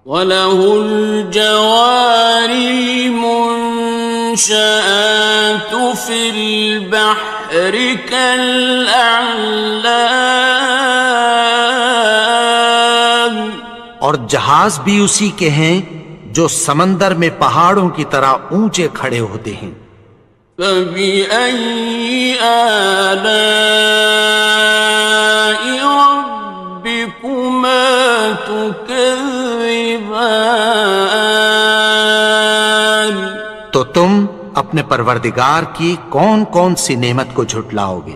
وَلَهُ الْجَوَارِ الْمُنشَآتُ فِي الْبَحْرِ كَالْأَعْلَامِ، اور جہاز بھی اسی کے ہیں جو سمندر میں پہاڑوں کی طرح اونچے کھڑے ہوتے ہیں۔ فَبِأَيِّ آلَاءِ رَبِّكُمَا تُكَذِّبَانِ، تو تم اپنے پروردگار کی کون کون سی نعمت کو جھٹلاؤ گے؟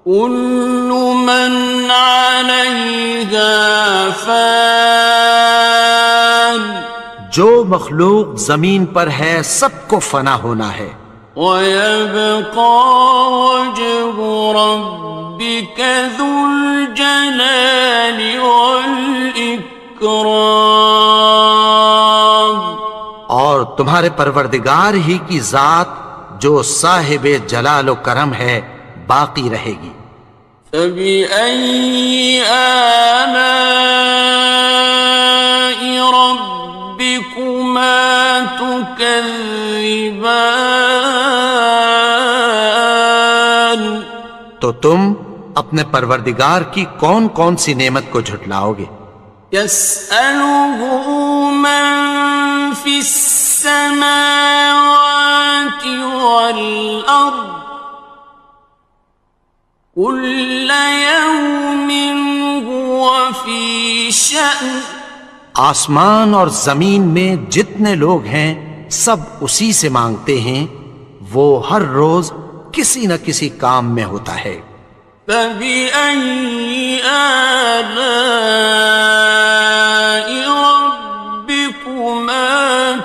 كُلُّ مَنْ عَلَيْهَا فَانٍ، جو مخلوق زمین پر ہے سب کو فنا ہونا ہے، وَيَبْقَى وَجْهُ رَبِّكَ ذُو الْجَلَالِ وَالْإِكْرَامِ، اور تمہارے پروردگار ہی کی ذات جو صاحب جلال و کرم ہے باقی رہے گی۔ فَبِأَيِّ آلَاءِ رَبِّكُمَا تُكَذِّبَانِ، تو تم اپنے پروردگار کی کون کون سی نعمت کو جھٹلاؤ گے؟ يَسْأَلُهُ مَن فِي السَّمَاوَاتِ وَالْأَرْضِ كُلَّ يَوْمٍ هُوَ فِي شَأْنٍ، آسمان اور زمین میں جتنے لوگ ہیں سب اسی سے مانگتے ہیں، وہ ہر روز کسی نہ کسی کام میں ہوتا ہے۔ فَبِأَيِّ آلَاءِ رَبِّكُمَا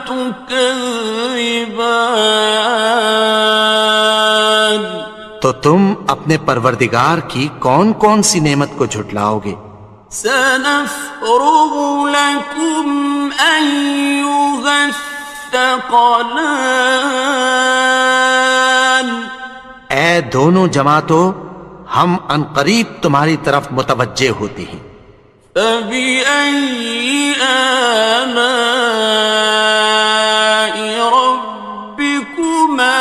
تُكَذِّبَانِ، تو تم اپنے پروردگار کی کون کون سی نعمت کو جھٹلاؤ گے؟ سَنَفْرُغُ لَكُمْ أَيُّهَ الثَّقَلَانِ، اے دونوں جماعتوں، ہم عنقریب تمہاری طرف متوجہ ہوتے ہیں۔ فَبِأَيِّ آلَاءِ رَبِّكُمَا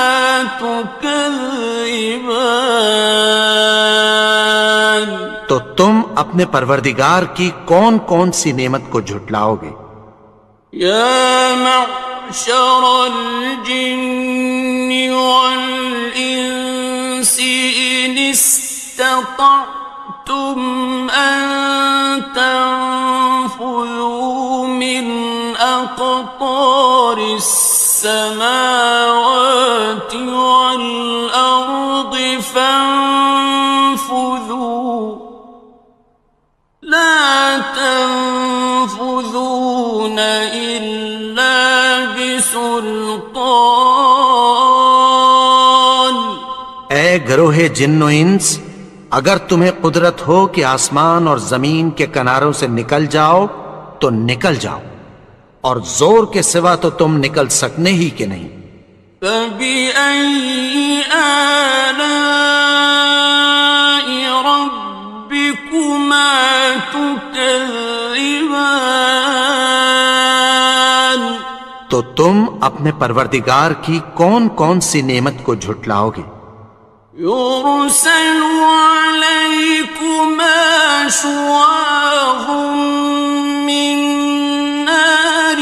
تُكَذِّبَانِ، تو تم اپنے پروردگار کی کون کون سی نعمت کو جھٹلاؤ گے؟ يَا مَعْشَرَ الْجِنِّ وَالْإِنسِ إِنِ اسْتَطَعْتُمْ أَن تَنفُذُوا مِنْ أَقْطَارِ السماوات والأرض فانفذوا لا تنفذون إلا بسلطان. اے گروہ جن و انس، اگر تمہیں قدرت ہو کہ آسمان اور زمین کے کناروں سے نکل جاؤ تو نکل جاؤ، اور زور کے سوا تو تم نکل سکنے ہی کہ نہیں. فَبِأَيِّ آلَاءِ رَبِّكُمَا تُكَذِّبَانِ. تو تم اپنے پروردگار کی کون کون سی نعمت کو جھٹلاؤ گے؟ يُرْسَلُ عَلَيْكُمَا شُوَاظٌ مِّن نَّارٍ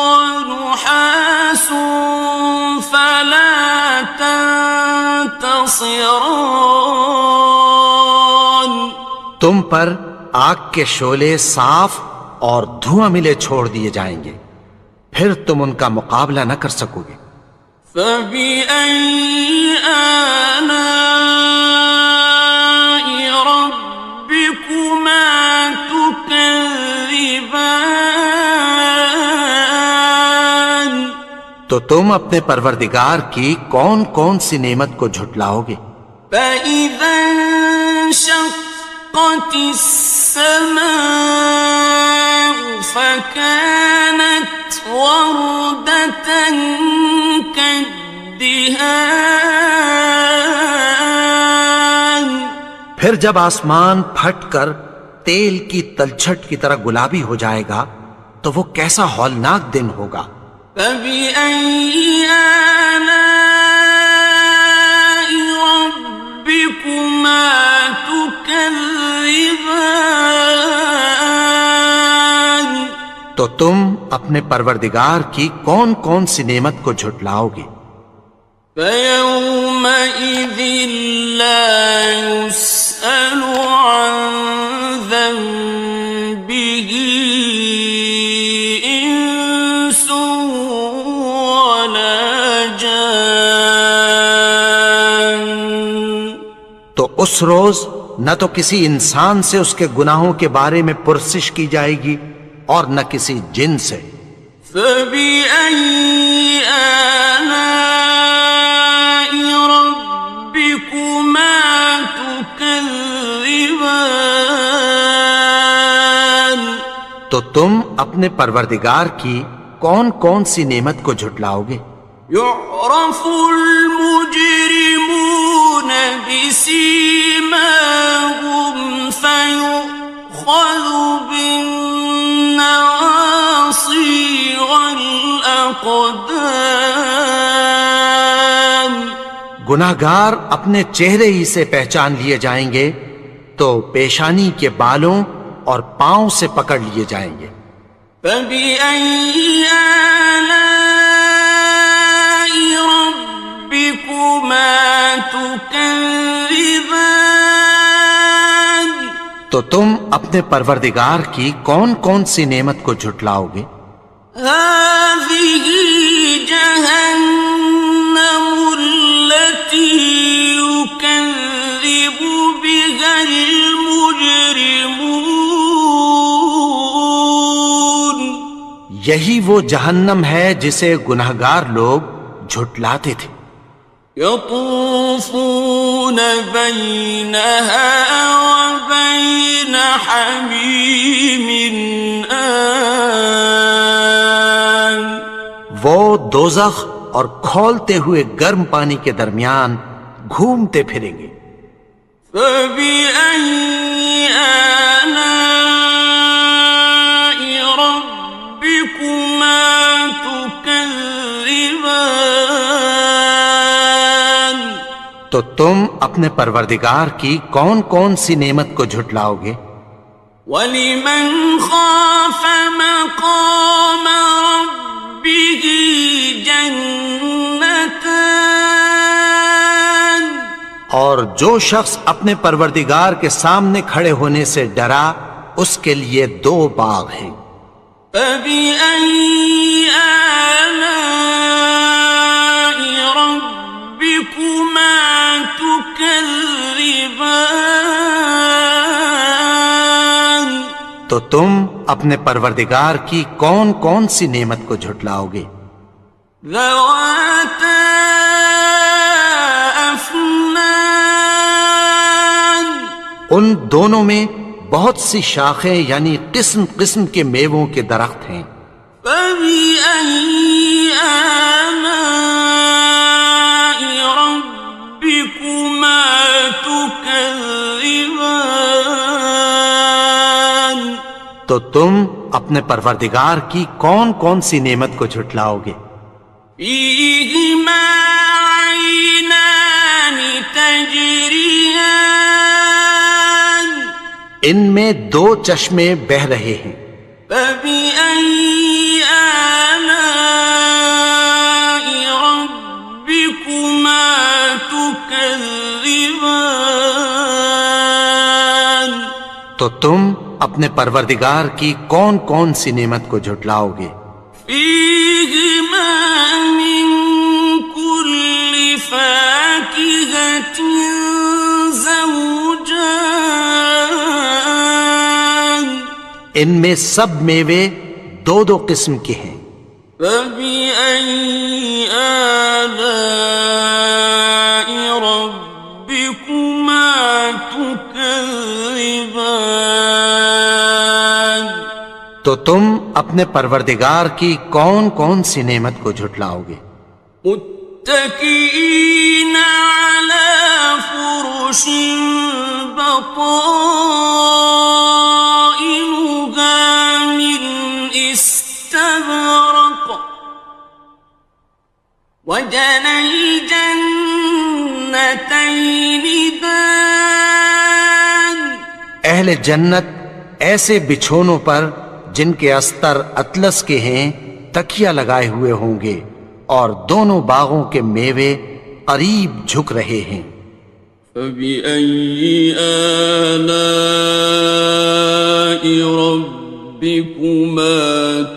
وَنُحَاسٌ فَلَا تَنتَصِرَانِ. تم پر آگ کے شعلے صاف اور دھواں ملے چھوڑ دیے جائیں گے، پھر تم ان کا مقابلہ نہ کر سکو گے. فَبِأَيِّ آلَاءِ رَبِّكُمَا تُكَذِّبَانِ. تو تم اپنے پروردگار کی کون کون سی نعمت کو جھٹلاؤ گے؟ فَإِذَا انشَقَّتِ السَّمَاءُ فَكَانَتْ وَرْدَةً كَالدِّهَانِ. پھر جب آسمان پھٹ کر تیل کی تلچھٹ کی طرح گلابی ہو جائے گا تو وہ کیسا ہولناک دن ہوگا. فَبِأَيِّ آلَاءِ رَبِّكُمَا تُكَذِّبَانِ. تو تم اپنے پروردگار کی کون کون سی نعمت کو جھٹلاؤ گے؟ فَيَوْمَئِذٍ لَا يُسْأَلُ عَنْ ذَنبِهِ إِنسٌ وَلَا جَانٌ. تو اس روز نہ تو کسی انسان سے اس کے گناہوں کے بارے میں پرسش کی جائے گی اور نہ کسی جن سے. فَبِأَيِّ آلَاءِ رَبِّكُمَا تُكَذِّبَانِ. تو تم اپنے پروردگار کی کون کون سی نعمت کو جھٹلاؤ گے؟ يُعْرَفُ الْمُجْرِمُونَ بِسِيمَاهُمْ فَيُؤْخَذُ بِالنَّوَاصِي وَالْأَقْدَامِ. گناہگار اپنے چہرے ہی سے پہچان لیے جائیں گے تو پیشانی کے بالوں اور پاؤں سے پکڑ لیے جائیں گے. فَبِأَيِّ آلَاءِ رَبِّكُمَا تُكَذِّبَانِ. تو تم اپنے پروردگار کی کون کون سی نعمت کو جھٹلاؤ گے؟ هَٰذِهِ جَهَنَّمُ الَّتِي يُكَذِّبُ بِهَا الْمُجْرِمُونَ. یہی وہ جہنم ہے جسے گناہگار لوگ جھٹلاتے تھے. يَطُوفُونَ بَيْنَهَا وَبَيْنَ حَمِيمٍ آنٍ. وہ دوزخ اور کھولتے ہوئے گرم پانی کے درمیان گھومتے پھریں گے. فَبِأَيِّ آلَاءِ رَبِّكُمَا تُكَذِّبَانِ. تو تم اپنے پروردگار کی کون کون سی نعمت کو جھٹلاؤ گے؟ وَلِمَنْ خَافَ مَقَامَ رَبِّهِ جَنَّتَانِ. اور جو شخص اپنے پروردگار کے سامنے کھڑے ہونے سے ڈرا اس کے لیے 2 باغ ہیں. فَبِأَيِّ آلاء ربكما تكذبان تو تم اپنے پروردگار کی کون کون سی نعمت کو جھٹلاؤ گے؟ ذواتا افنان ان دونوں میں بہت سی شاخیں یعنی قسم قسم کے میووں کے درخت ہیں۔ فبأي آلاء ربكما تكذبان تو تم اپنے پروردگار کی کون کون سی نعمت کو جھٹلاؤ گے؟ فيهما عينان تجريان ان میں دو چشمے بہہ رہے ہیں۔ فبأي آلاء ربكما تكذبان تو تم اپنے پروردگار کی کون کون سی نعمت کو جھٹلاؤ گے؟ فيهما من كل فاكهة زوجان ان میں سب میوے دو دو قسم کے ہیں۔ فبأي آلاء ربكما تكذبان تو تم اپنے پروردگار کی کون کون سی نعمت کو جھٹلاؤ گے؟ متكئين على فرش بطائنها من استبرق وجنى الجنتين دان اہل جنت ایسے بچھونوں پر جن کے استر اطلس کے ہیں تکیہ لگائے ہوئے ہوں گے اور دونوں باغوں کے میوے قریب جھک رہے ہیں۔ فبأي آلاء ربكما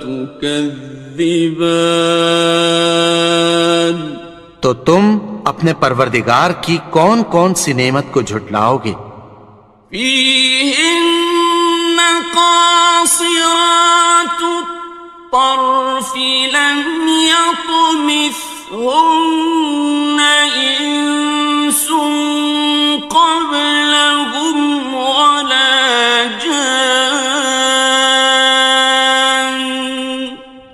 تكذبان تو تم اپنے پروردگار کی کون کون سی نعمت کو جھٹلاؤ گے؟ فيهن قاصرات الطرف لم يطمثهن إنس قبلهم ولا جان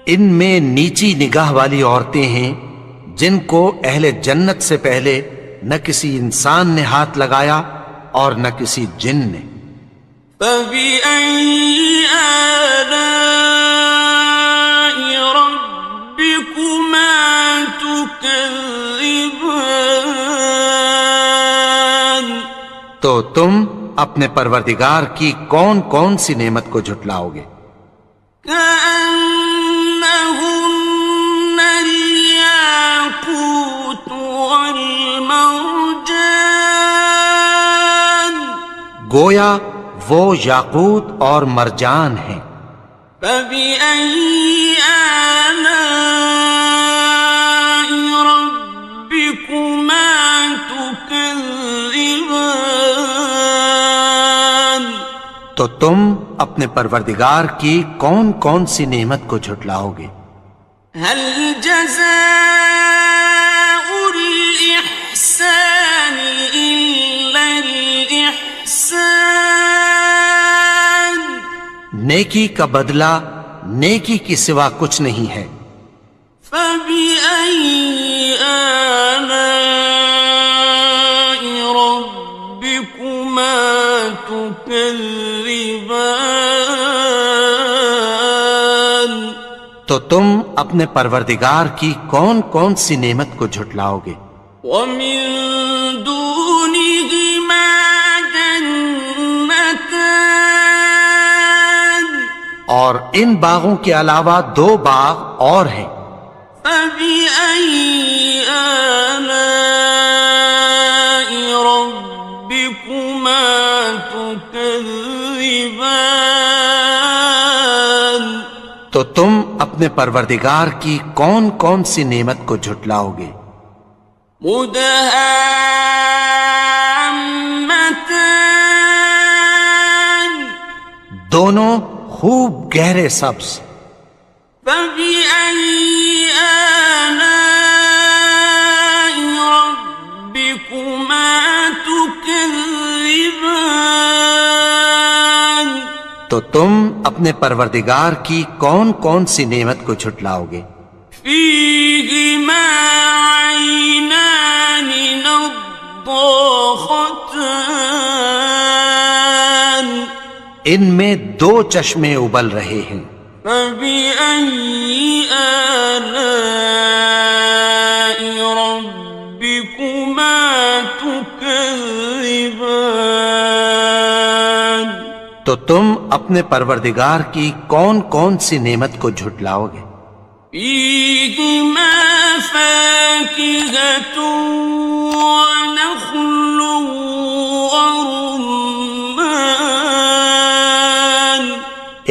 ان میں نیچی نگاہ والی عورتیں ہیں جن کو اہل جنت سے پہلے نہ کسی انسان نے ہاتھ لگایا اور نہ کسی جن نے۔ فبأي آلاء ربكما تكذبان تو تم اپنے پروردگار کی کون کون سی نعمت کو جھٹلاؤ گے؟ كأنهن الياقوت والمرجان گویا وہ یاقوت اور مرجان ہیں۔ فبأي آلاء ربكما تكذبان تو تم اپنے پروردگار کی کون کون سی نعمت کو جھٹلاؤ گے؟ هل جزاء الإحسان إلا الإحسان نیکی کا بدلہ نیکی کی سوا کچھ نہیں ہے۔ فبأي آلاء ربكما تكذبان تو تم اپنے پروردگار کی کون کون سی نعمت کو جھٹلاؤ گے؟ ومن دونهما جنتان اور ان باغوں کے علاوہ دو باغ اور ہیں۔ فبأي آلاء ربكما تكذبان تو تم اپنے پروردگار کی کون کون سی نعمت کو جھٹلاؤ گے؟ مدهامتان دونوں خوب گہرے سبز. فبأي آلاء ربكما تكذبان تو تم اپنے پروردگار کی کون کون سی نعمت کو جھٹلاؤ گے؟ فيهما عينان نضاختان ان میں دو چشمے ابل رہے ہیں. فبأي آلاء ربكما تكذبان تو تم اپنے پروردگار کی کون کون سی نعمت کو جھٹلاؤ گے؟ فيهما فاكهة ونخل ورمان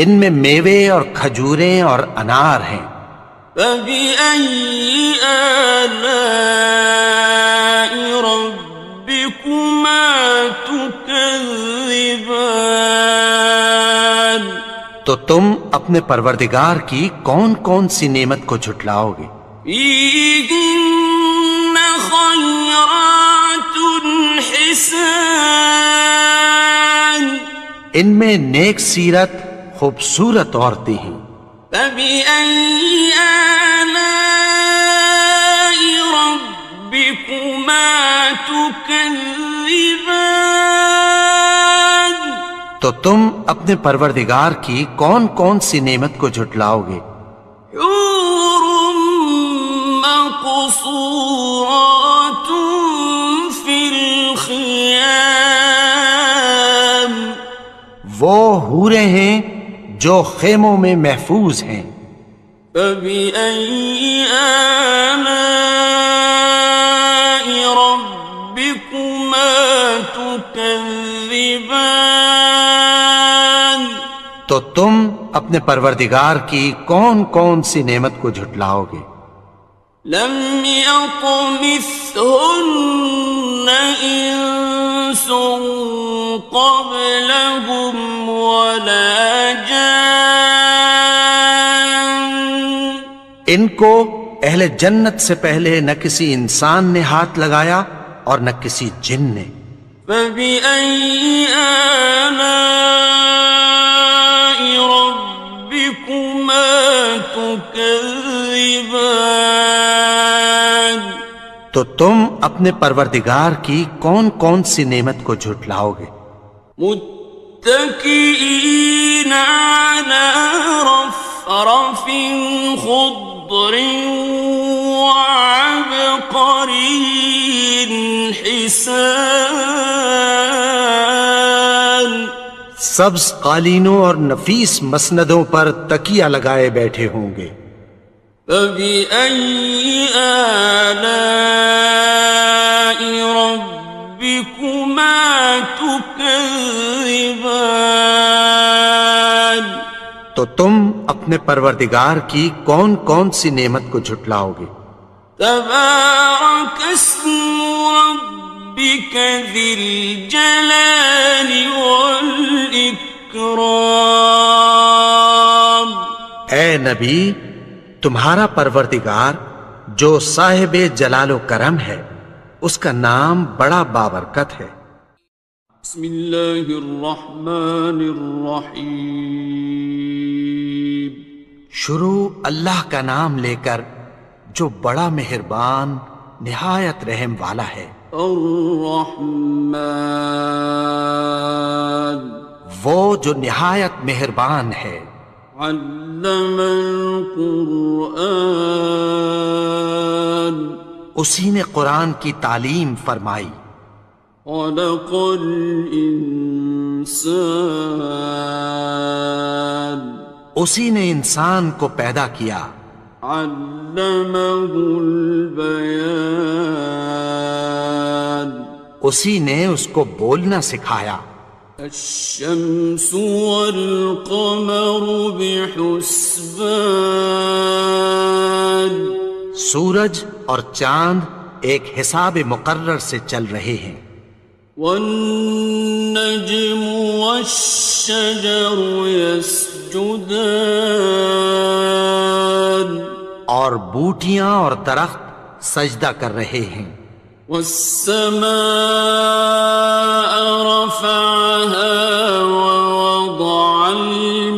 ان میں میوے اور کھجوریں اور انار ہیں. فبأي آلاء ربكما تكذبان تو تم اپنے پروردگار کی کون کون سی نعمت کو جھٹلاؤ گے؟ فيهن خيرات حسان ان میں نیک سیرت خوبصورت عورتیں ہیں. فبأي آلاء ربكما تكذبان تو تم اپنے پروردگار کی کون کون سی نعمت کو جھٹلاؤ گے؟ حور مقصورات في الخيام وہ حوریں ہیں جو خیموں میں محفوظ ہیں. فبأي آلاء ربكما تكذبان تو تم اپنے پروردگار کی کون کون سی نعمت کو جھٹلاؤ گے؟ لم يطمثهن إنس قبلهم ولا جان ان کو اہل جنت سے پہلے نہ کسی انسان نے ہاتھ لگایا اور نہ کسی جن نے. فبأي آلاء ربكما تكذبان تو تم اپنے پروردگار کی کون کون سی نعمت کو جھٹلاؤ گے؟ متكئين على رفرف خضر وعبقري حسان سبز قالینوں اور نفیس مسندوں پر تکیہ لگائے بیٹھے ہوں گے. فبأي آلاء ربكما تكذبان تو تم اپنے پروردگار کی کون کون سی نعمت کو جھٹلاؤ گے؟ تبارك اسم ربك ذي الجلال والإكرام اے نبی، تمہارا پروردگار جو صاحب جلال و کرم ہے اس کا نام بڑا بابرکت ہے. بسم اللہ الرحمن الرحیم شروع اللہ کا نام لے کر جو بڑا مہربان نہایت رحم والا ہے. الرحمن وہ جو نہایت مہربان ہے. علم القرآن اسی نے قرآن کی تعلیم فرمائی. خلق الانسان اسی نے انسان کو پیدا کیا. علمہ البیان اسی نے اس کو بولنا سکھایا. الشمس والقمر بحسبان سورج اور چاند ایک حساب مقرر سے چل رہے ہیں. والنجم والشجر يسجدان اور بوٹیاں اور درخت سجدہ کر رہے ہیں. والسماء رفعها ووضع الميزان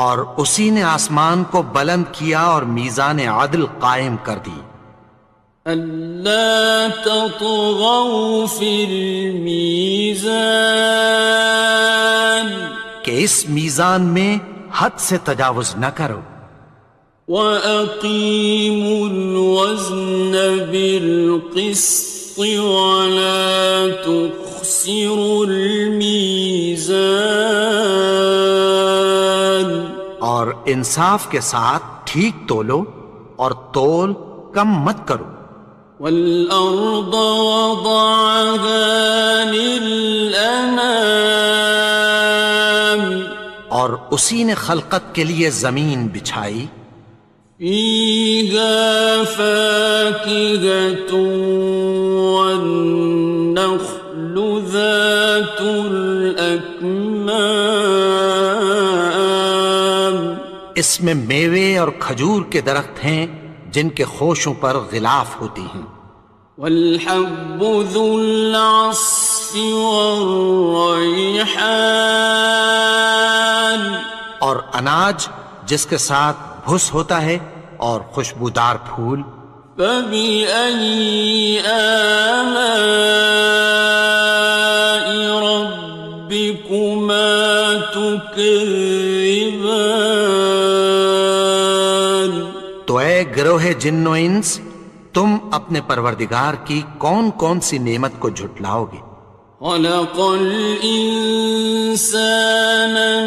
اور اسی نے آسمان کو بلند کیا اور میزان عدل قائم کر دی. ألا تطغوا في الميزان کہ اس میزان میں حد سے تجاوز نہ کرو. وَأَقِيمُوا الْوَزْنَ بِالْقِسْطِ وَلَا تُخْسِرُوا الْمِيزَانَ اور انصاف کے ساتھ ٹھیک تولو اور تول کم مت کرو. وَالْأَرْضَ وَضَعَهَا لِلْأَنَامِ اور اسی نے خلقت کے لیے زمین بچھائی. فِيهَا فَاكِهَةٌ وَالنَّخْلُ ذَاتُ الْأَكْمَامِ اس میں میوے اور کھجور کے درخت ہیں جن کے خوشوں پر غلاف ہوتی ہیں. وَالْحَبُّ ذُو الْعَصْفِ وَالرَّيْحَانِ اور اناج جس کے ساتھ بھس ہوتا ہے اور خوشبودار پھول. فَبِأَيِّ آلَاءِ رَبِّكُمَا تُكَذِّبَانِ تو اے گروہ جن و انس، تم اپنے پروردگار کی کون کون سی نعمت کو جھٹلاؤ گے؟ خَلَقَ الْإِنسَانَ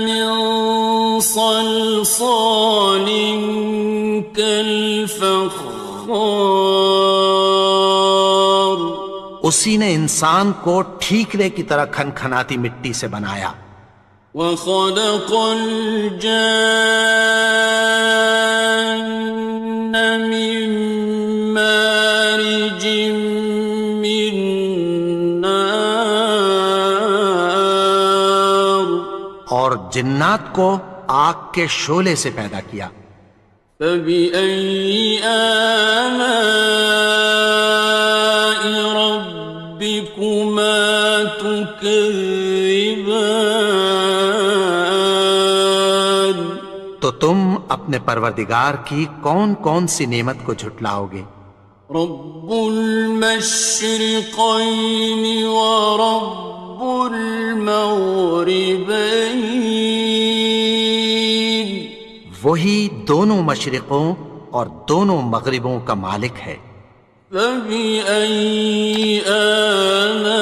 مِنْ صَلْصَالٍ كَالْفَخَّارِ اسی نے انسان کو ٹھیکرے کی طرح کھنکھناتی مٹی سے بنایا. وَخَلَقَ الْجَانَّ مِن مَّارِجٍ مِّن نَّارٍ اور جنات کو آگ کے شعلے سے پیدا کیا. فَبِأَيِّ آلَاءِ رَبِّكُمَا تُكَذِّبَانِ تو تم اپنے پروردگار کی کون کون سی نعمت کو جھٹلاؤ گے؟ رب المشرقين ورب المغربين وہی دونوں مشرقوں اور دونوں مغربوں کا مالک ہے. فبأي آلاء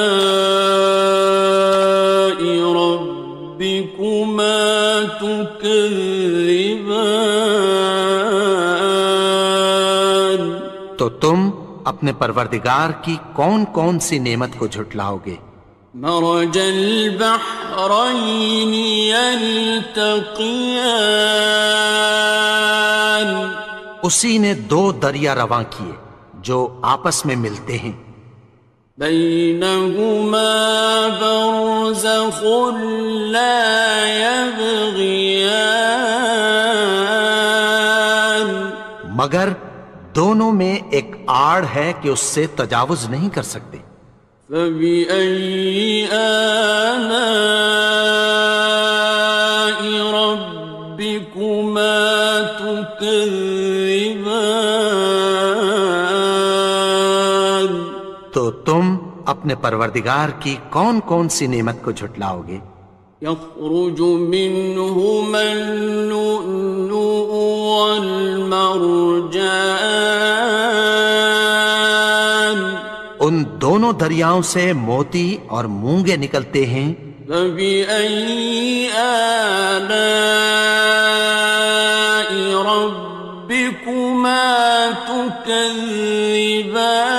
ربكما تكذبان تو تم اپنے پروردگار کی کون کون سی نعمت کو جھٹلاؤ گے؟ مرج البحرين يلتقيان اسی نے دو دریا رواں کیے جو آپس میں ملتے ہیں. بينهما برزخ لا يبغيان مگر دونوں میں ایک آڑ ہے کہ اس سے تجاوز نہیں کر سکتے. فبأي آلاء ربكما تكذبان تو تم اپنے پروردگار کی کون کون سی نعمت کو جھٹلاؤ گے؟ يخرج منهما اللؤلؤ والمرجان ان دونوں دریاؤں سے موتی اور مونگے نکلتے ہیں. فبأي آلاء ربكما تكذبان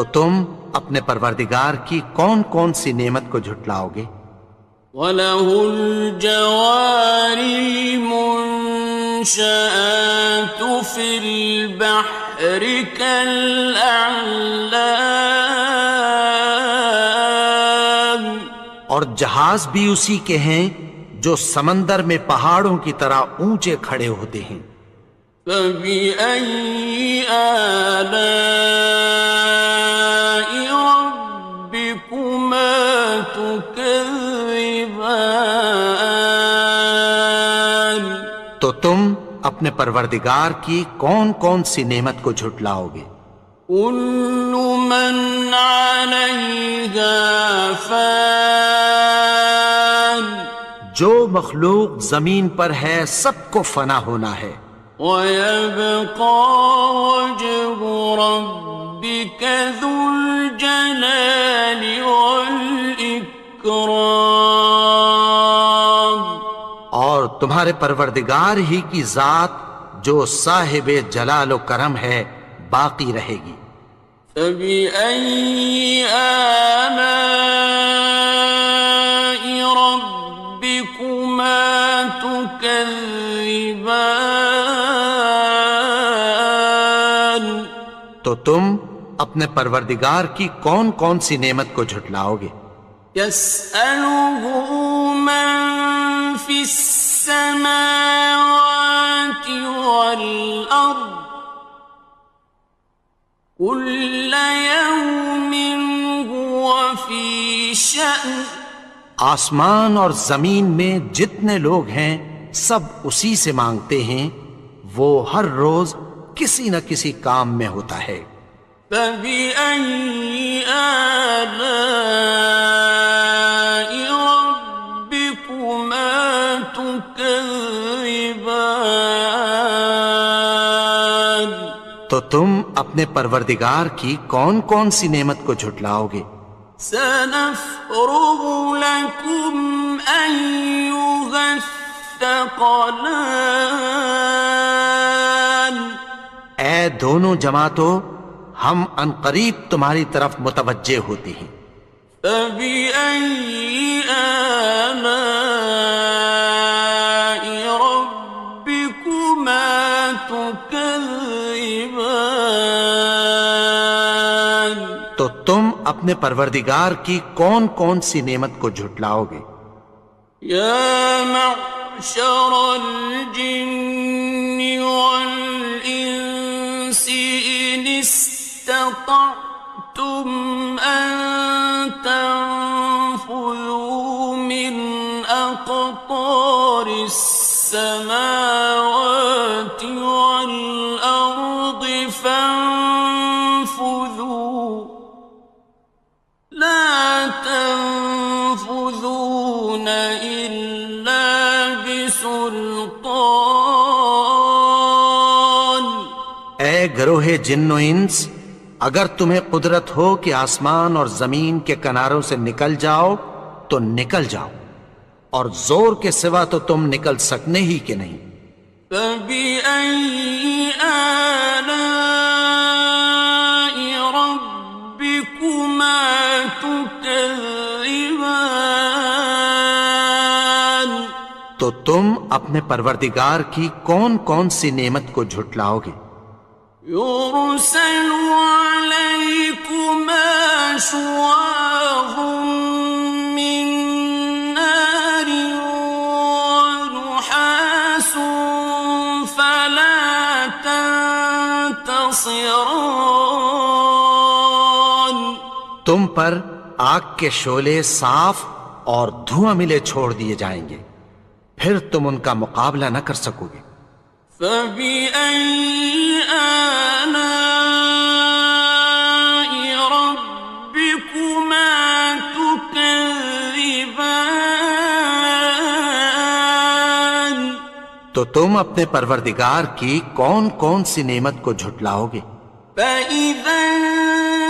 تو تم اپنے پروردگار کی کون کون سی نعمت کو جھٹلاؤ گے؟ وَلَهُ الْجَوَارِ الْمُنشَآتُ فِي الْبَحْرِ كَالْأَعْلَامِ، اور جہاز بھی اسی کے ہیں جو سمندر میں پہاڑوں کی طرح اونچے کھڑے ہوتے ہیں۔ فَبِأَيِّ آلَاءِ رَبِّكُمَا تُكَذِّبَانِ، تو تم اپنے پروردگار کی کون کون سی نعمت کو جھٹلاؤ گے؟ كُلُّ مَنْ عَلَيْهَا فَانٍ، جو مخلوق زمین پر ہے سب کو فنا ہونا ہے، وَيَبْقَى وَجْهُ رَبِّكَ ذُو الْجَلَالِ وَالْإِكْرَامِ، اور تمہارے پروردگار ہی کی ذات جو صاحب جلال و کرم ہے باقی رہے گی۔ فَبِأَيِّ آلَاءِ رَبِّكُمَا تُكَذِّبَانِ، تو تم اپنے پروردگار کی کون کون سی نعمت کو جھٹلاؤ گے؟ يَسْأَلُهُ مَن فِي السَّمَاوَاتِ وَالْأَرْضِ كُلَّ يَوْمٍ هُوَ فِي شَأْنٍ، آسمان اور زمین میں جتنے لوگ ہیں سب اسی سے مانگتے ہیں، وہ ہر روز کسی نہ کسی کام میں ہوتا ہے۔ فَبِأَيِّ آلَاءِ رَبِّكُمَا تُكَذِّبَانِ، تو تم اپنے پروردگار کی کون کون سی نعمت کو جھٹلاؤ گے؟ سَنَفْرُغُ لَكُمْ أَيُّهَ الثَّقَلَانِ، اے دونوں جماعتوں، ہم عنقریب تمہاری طرف متوجہ ہوتے ہیں۔ فَبِأَيِّ آلَاءِ رَبِّكُمَا تُكَذِّبَانِ، تو تم اپنے پروردگار کی کون کون سی نعمت کو جھٹلاؤ گے؟ يَا مَعْشَرَ الْجِنِّ وَالْإِنسِ إِنِ اسْتَطَعْتُمْ أَن تَنفُذُوا مِنْ أَقْطَارِ السَّمَاوَاتِ وَالْأَرْضِ فَانفُذُوا لَا تَنفُذُونَ إِلَّا بِسُلْطَانٍ، اے گروہ جن و انس، اگر تمہیں قدرت ہو کہ آسمان اور زمین کے کناروں سے نکل جاؤ تو نکل جاؤ، اور زور کے سوا تو تم نکل سکنے ہی کہ نہیں۔ فَبِأَيِّ آلَاءِ رَبِّكُمَا تُكَذِّبَانِ، تو تم اپنے پروردگار کی کون کون سی نعمت کو جھٹلاؤ گے؟ يُرْسَلُ عَلَيْكُمَا شُوَاظٌ مِّن نَّارٍ وَنُحَاسٌ فَلَا تَنتَصِرَانِ، تم پر آگ کے شعلے صاف اور دھواں ملے چھوڑ دیے جائیں گے، پھر تم ان کا مقابلہ نہ کر سکو گے۔ فَبِأَيِّ آلَاءِ رَبِّكُمَا تُكَذِّبَانِ، تو تم اپنے پروردگار کی کون کون سی نعمت کو جھٹلاؤ گے؟ فَإِذَا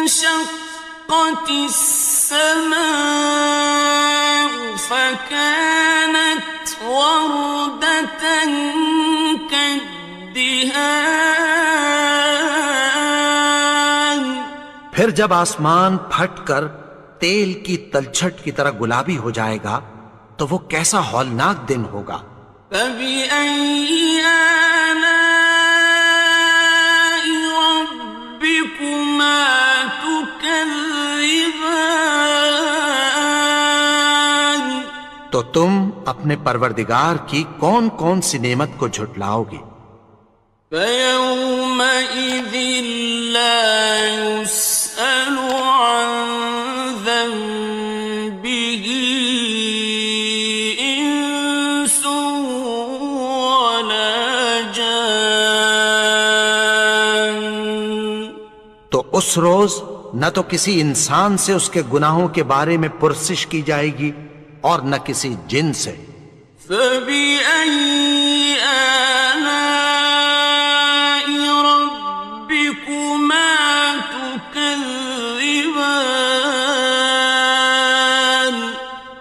انشَقَّتِ السَّمَاءُ فَكَانَتْ وَرْدَةً كَالدِّهَانِ، پھر جب آسمان پھٹ کر تیل کی تلچھٹ کی طرح گلابی ہو جائے گا تو وہ کیسا ہولناک دن ہوگا۔ فَبِأَيِّ آلَاءِ رَبِّكُمَا تُكَذِّبَانِ تو تم اپنے پروردگار کی کون کون سی نعمت کو جھٹلاؤ گے؟ فَيَوْمَئِذٍ لَا يُسْأَلُ عَنْ ذَنبِهِ إِنسٌ وَلَا جَانٌ۔ تو اس روز نہ تو کسی انسان سے اس کے گناہوں کے بارے میں پرسش کی جائے گی اور نہ کسی جن سے۔ فَبِأَيِّ آلَاءِ رَبِّكُمَا تُكَذِّبَانِ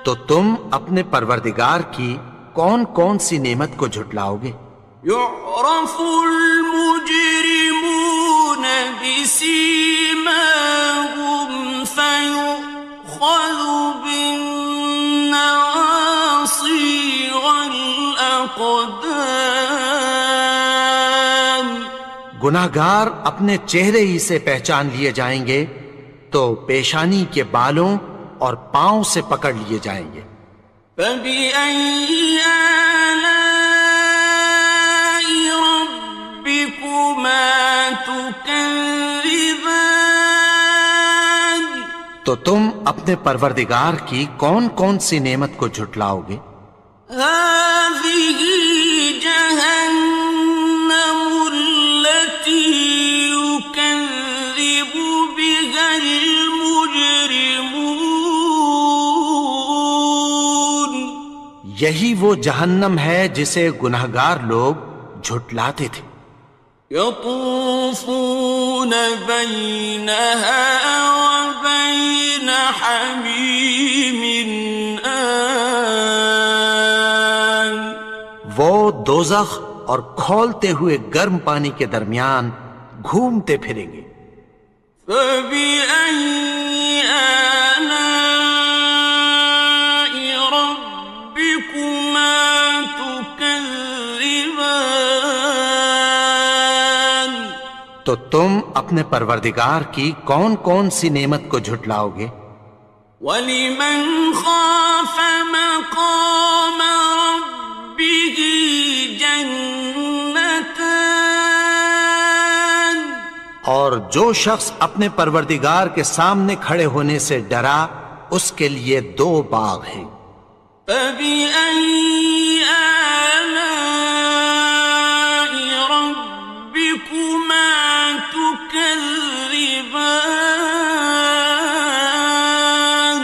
تو تم اپنے پروردگار کی کون کون سی نعمت کو جھٹلاؤ گے؟ يُعْرَفُ الْمُجْرِمُونَ بِسِيمَاهُمْ فَيُؤْخَذُ بِالنَّوَاصِي وَالْأَقْدَامِ۔ گناہگار اپنے چہرے ہی سے پہچان لیے جائیں گے تو پیشانی کے بالوں اور پاؤں سے پکڑ لیے جائیں گے۔ فَبِأَيِّ آلَاءِ رَبِّكُمَا تُكَذِّبَانِ تو تم اپنے پروردگار کی کون کون سی نعمت کو جھٹلاؤ گے؟ هَٰذِهِ جَهَنَّمُ الَّتِي يُكَذِّبُ بِهَا الْمُجْرِمُونَ۔ یہی وہ جہنم ہے جسے گناہگار لوگ جھٹلاتے تھے۔ يَطُوفُونَ بَيْنَهَا وَبَيْنَ حَمِيمٍ آنٍ۔ وہ دوزخ اور کھولتے ہوئے گرم پانی کے درمیان گھومتے پھریں گے۔ فَبِأَيِّ آلَاءِ رَبِّكُمَا تُكَذِّبَانِ تو تم اپنے پروردگار کی کون کون سی نعمت کو جھٹلاؤ گے؟ وَلِمَنْ خَافَ مَقَامَ رَبِّهِ جَنَّتَانِ اور جو شخص اپنے پروردگار کے سامنے کھڑے ہونے سے ڈرا اس کے لیے 2 باغ ہیں۔ فَبِأَيِّ آلَاءِ رَبِّكُمَا تُكَذِّبَانِ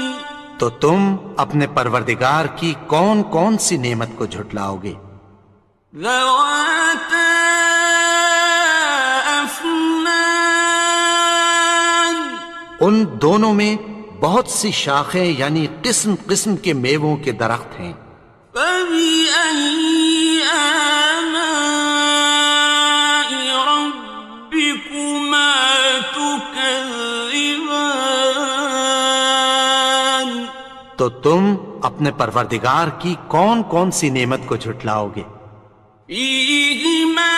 تو تم اپنے پروردگار کی کون کون سی نعمت کو جھٹلاؤ گے؟ ذَوَاتَا أَفْنَانٍ ان دونوں میں بہت سی شاخیں یعنی قسم قسم کے میووں کے درخت ہیں۔ فَبِأَيِّ آلَاءِ رَبِّكُمَا تُكَذِّبَانِ تو تم اپنے پروردگار کی کون کون سی نعمت کو جھٹلاؤ گے؟ فِيهِمَا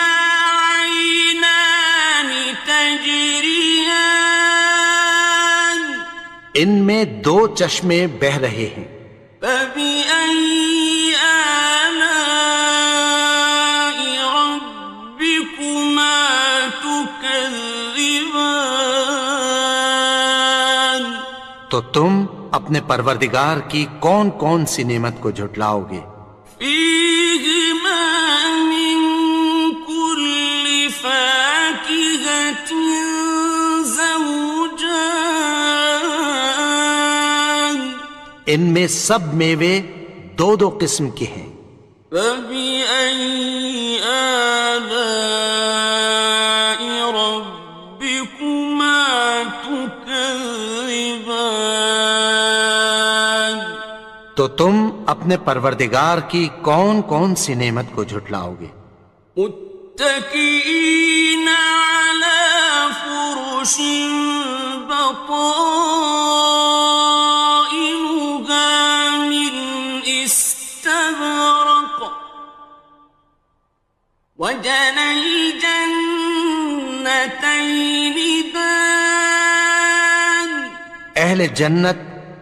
عَيْنَانِ تَجْرِيَانِ ان میں 2 چشمے بہہ رہے ہیں۔ فَبِأَيِّ آلَاءِ رَبِّكُمَا تُكَذِّبَانِ تو تم اپنے پروردگار کی کون کون سی نعمت کو جھٹلاؤ گے؟ فِيهِمَا مِن كُلِّ فَاكِهَةٍ زَوْجَانِ ان میں سب میوے 2 قسم کے ہیں۔ فَبِأَيِّ آلَاءِ رَبِّكُمَا تُكَذِّبَانِ تو تم اپنے پروردگار کی کون کون سی نعمت کو جھٹلاؤ گے؟ مُتَّكِئِينَ عَلَى فُرُشٍ بَطَائِنَهَا بطائنها من استبرق وجنى الجنتين دان. اہل جنت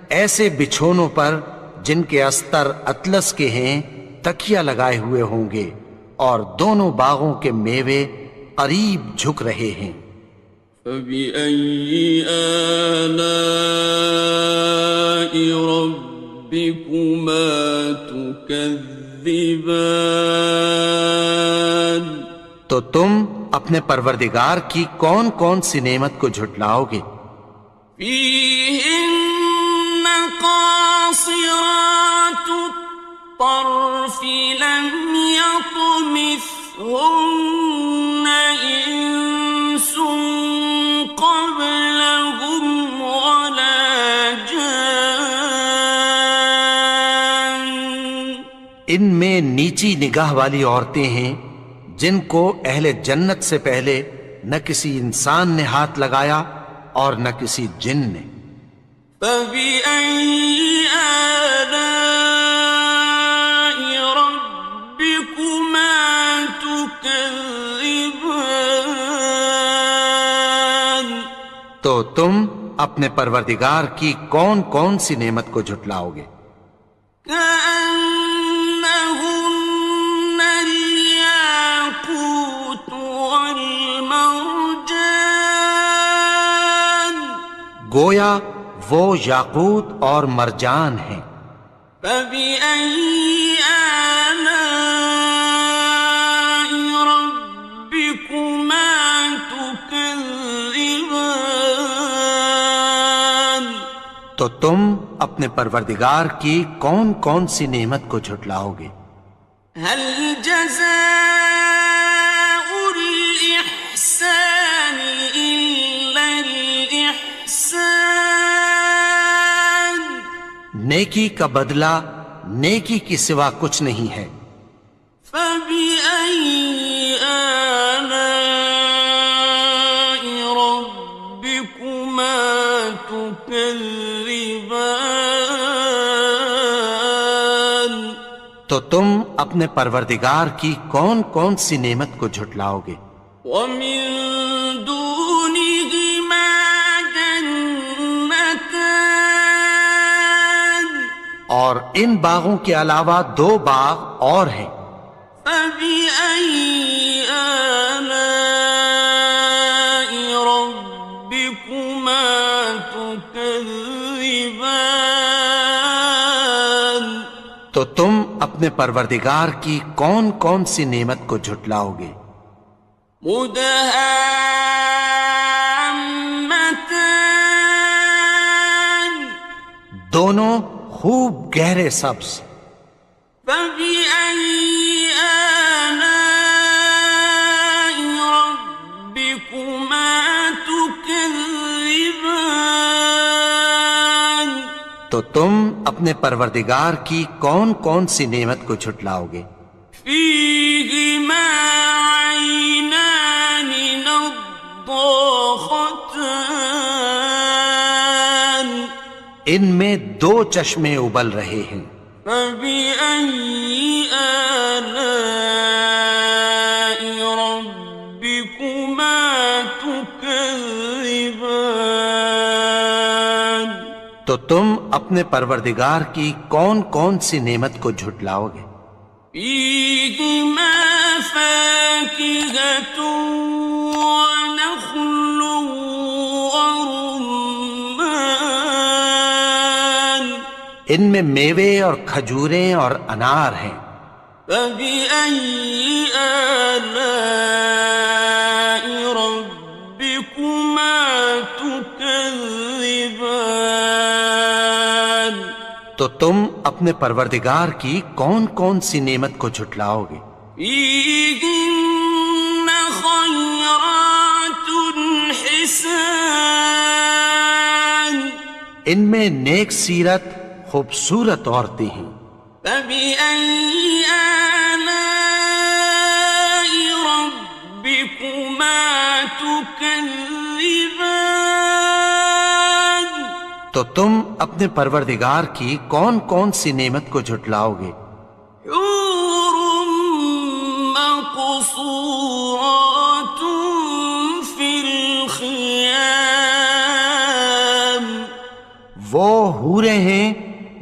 ایسے بچھونوں پر جن کے استر اطلس کے ہیں تکیہ لگائے ہوئے ہوں گے، اور دونوں باغوں کے میوے قریب جھک رہے ہیں. فَبِأَيِّ آلَاءِ رَبِّكُمَا تُكَذِّبَانِ. تو تم اپنے پروردگار کی کون کون سی نعمت کو جھٹلاؤ گے؟ فِيهِنَّ قَاصِرَاتُ الطَّرْفِ لَمْ يَطْمِثْهُنَّ إِنسٌ قَبْلَهُمْ وَلَا جَانٌّ. ان میں نیچی نگاہ والی عورتیں ہیں جن کو اہل جنت سے پہلے نہ کسی انسان نے ہاتھ لگایا اور نہ کسی جن نے. فَبِأَيِّ آلَاءِ رَبِّكُمَا تُكَذِّبَانِ. تو تم اپنے پروردگار کی کون کون سی نعمت کو جھٹلاؤ گے؟ كأنهن الياقوت والمرجان. گویا وہ یاقوت اور مرجان ہیں. فبأي آلاء ربكما تكذبان. تو تم اپنے پروردگار کی کون کون سی نعمت کو جھٹلاؤ گے؟ هل جزاء الإحسان إلا الإحسان. نیکی کا بدلہ نیکی کی سوا کچھ نہیں ہے. فبأي آلاء ربكما تكذبان. تو تم اپنے پروردگار کی کون کون سی نعمت کو جھٹلاؤ گے؟ ومن دونهما جنتان. اور ان باغوں کے علاوہ دو باغ اور ہیں. فبأي آلاء ربكما تكذبان. تو تم اپنے پروردگار کی کون کون سی نعمت کو جھٹلاؤ گے؟ مدهامتان. دونوں خوب گہرے سبز. فبأي آلاء ربكما تكذبان. تو تم اپنے پروردگار کی کون کون سی نعمت کو جھٹلاؤ گے؟ فيهما عينان نضاختان. ان میں دو چشمے ابل رہے ہیں. فبأي آلاء ربكما تكذبان. تو تم اپنے پروردگار کی کون کون سی نعمت کو جھٹلاؤ گے؟ فيهما فاكهة ونخل ورمان. ان میں میوے اور کھجوریں اور انار ہیں. فبأي آلاء ربكما تكذبان. تو تم اپنے پروردگار کی کون کون سی نعمت کو جھٹلاؤ گے؟ فيهن خيرات حسان. ان میں نیک سیرت خوبصورت عورتیں ہیں. فبأي آلاء ربكما تكذبان. تو تم اپنے پروردگار کی کون کون سی نعمت کو جھٹلاؤ گے؟ حور مقصورات فی الخیام، وہ حوریں ہیں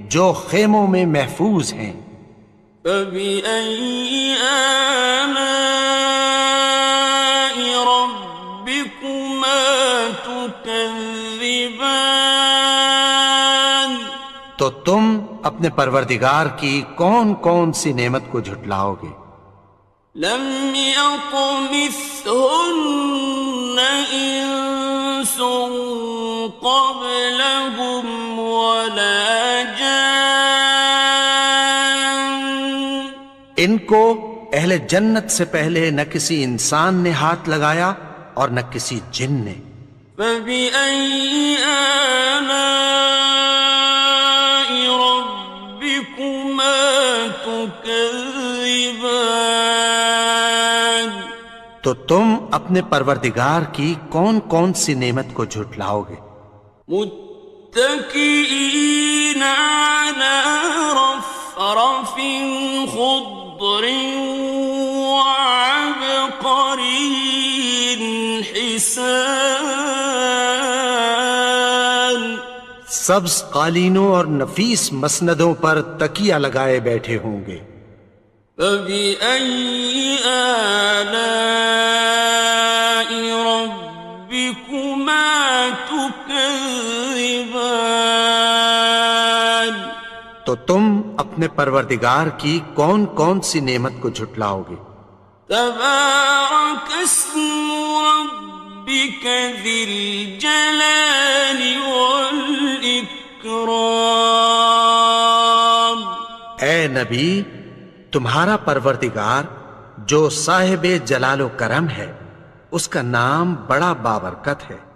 جو خیموں میں محفوظ ہیں۔ فبأي آلاء ربكما تكذبان، تو تم اپنے پروردگار کی کون کون سی نعمت کو جھٹلاؤ گے؟ لم يطمثهن إنس قبلهم ولا جان، ان کو اہل جنت سے پہلے نہ کسی انسان نے ہاتھ لگایا اور نہ کسی جن نے۔ فبأي آلاء ربكما تكذبان، تو تم اپنے پروردگار کی کون کون سی نعمت کو جھٹلاؤ گے؟ متكئين على رفرف خضر وعبقري حسان، سبز قالینوں اور نفیس مسندوں پر تکیہ لگائے بیٹھے ہوں گے۔ فبأي آلاء ربكما تكذبان، تو تم اپنے پروردگار کی کون کون سی نعمت کو جھٹلاؤ گے؟ تبارك اسم ربك ذي الجلال والإكرام، اے نبی، تمہارا پروردگار جو صاحب جلال و کرم ہے، اس کا نام بڑا بابرکت ہے۔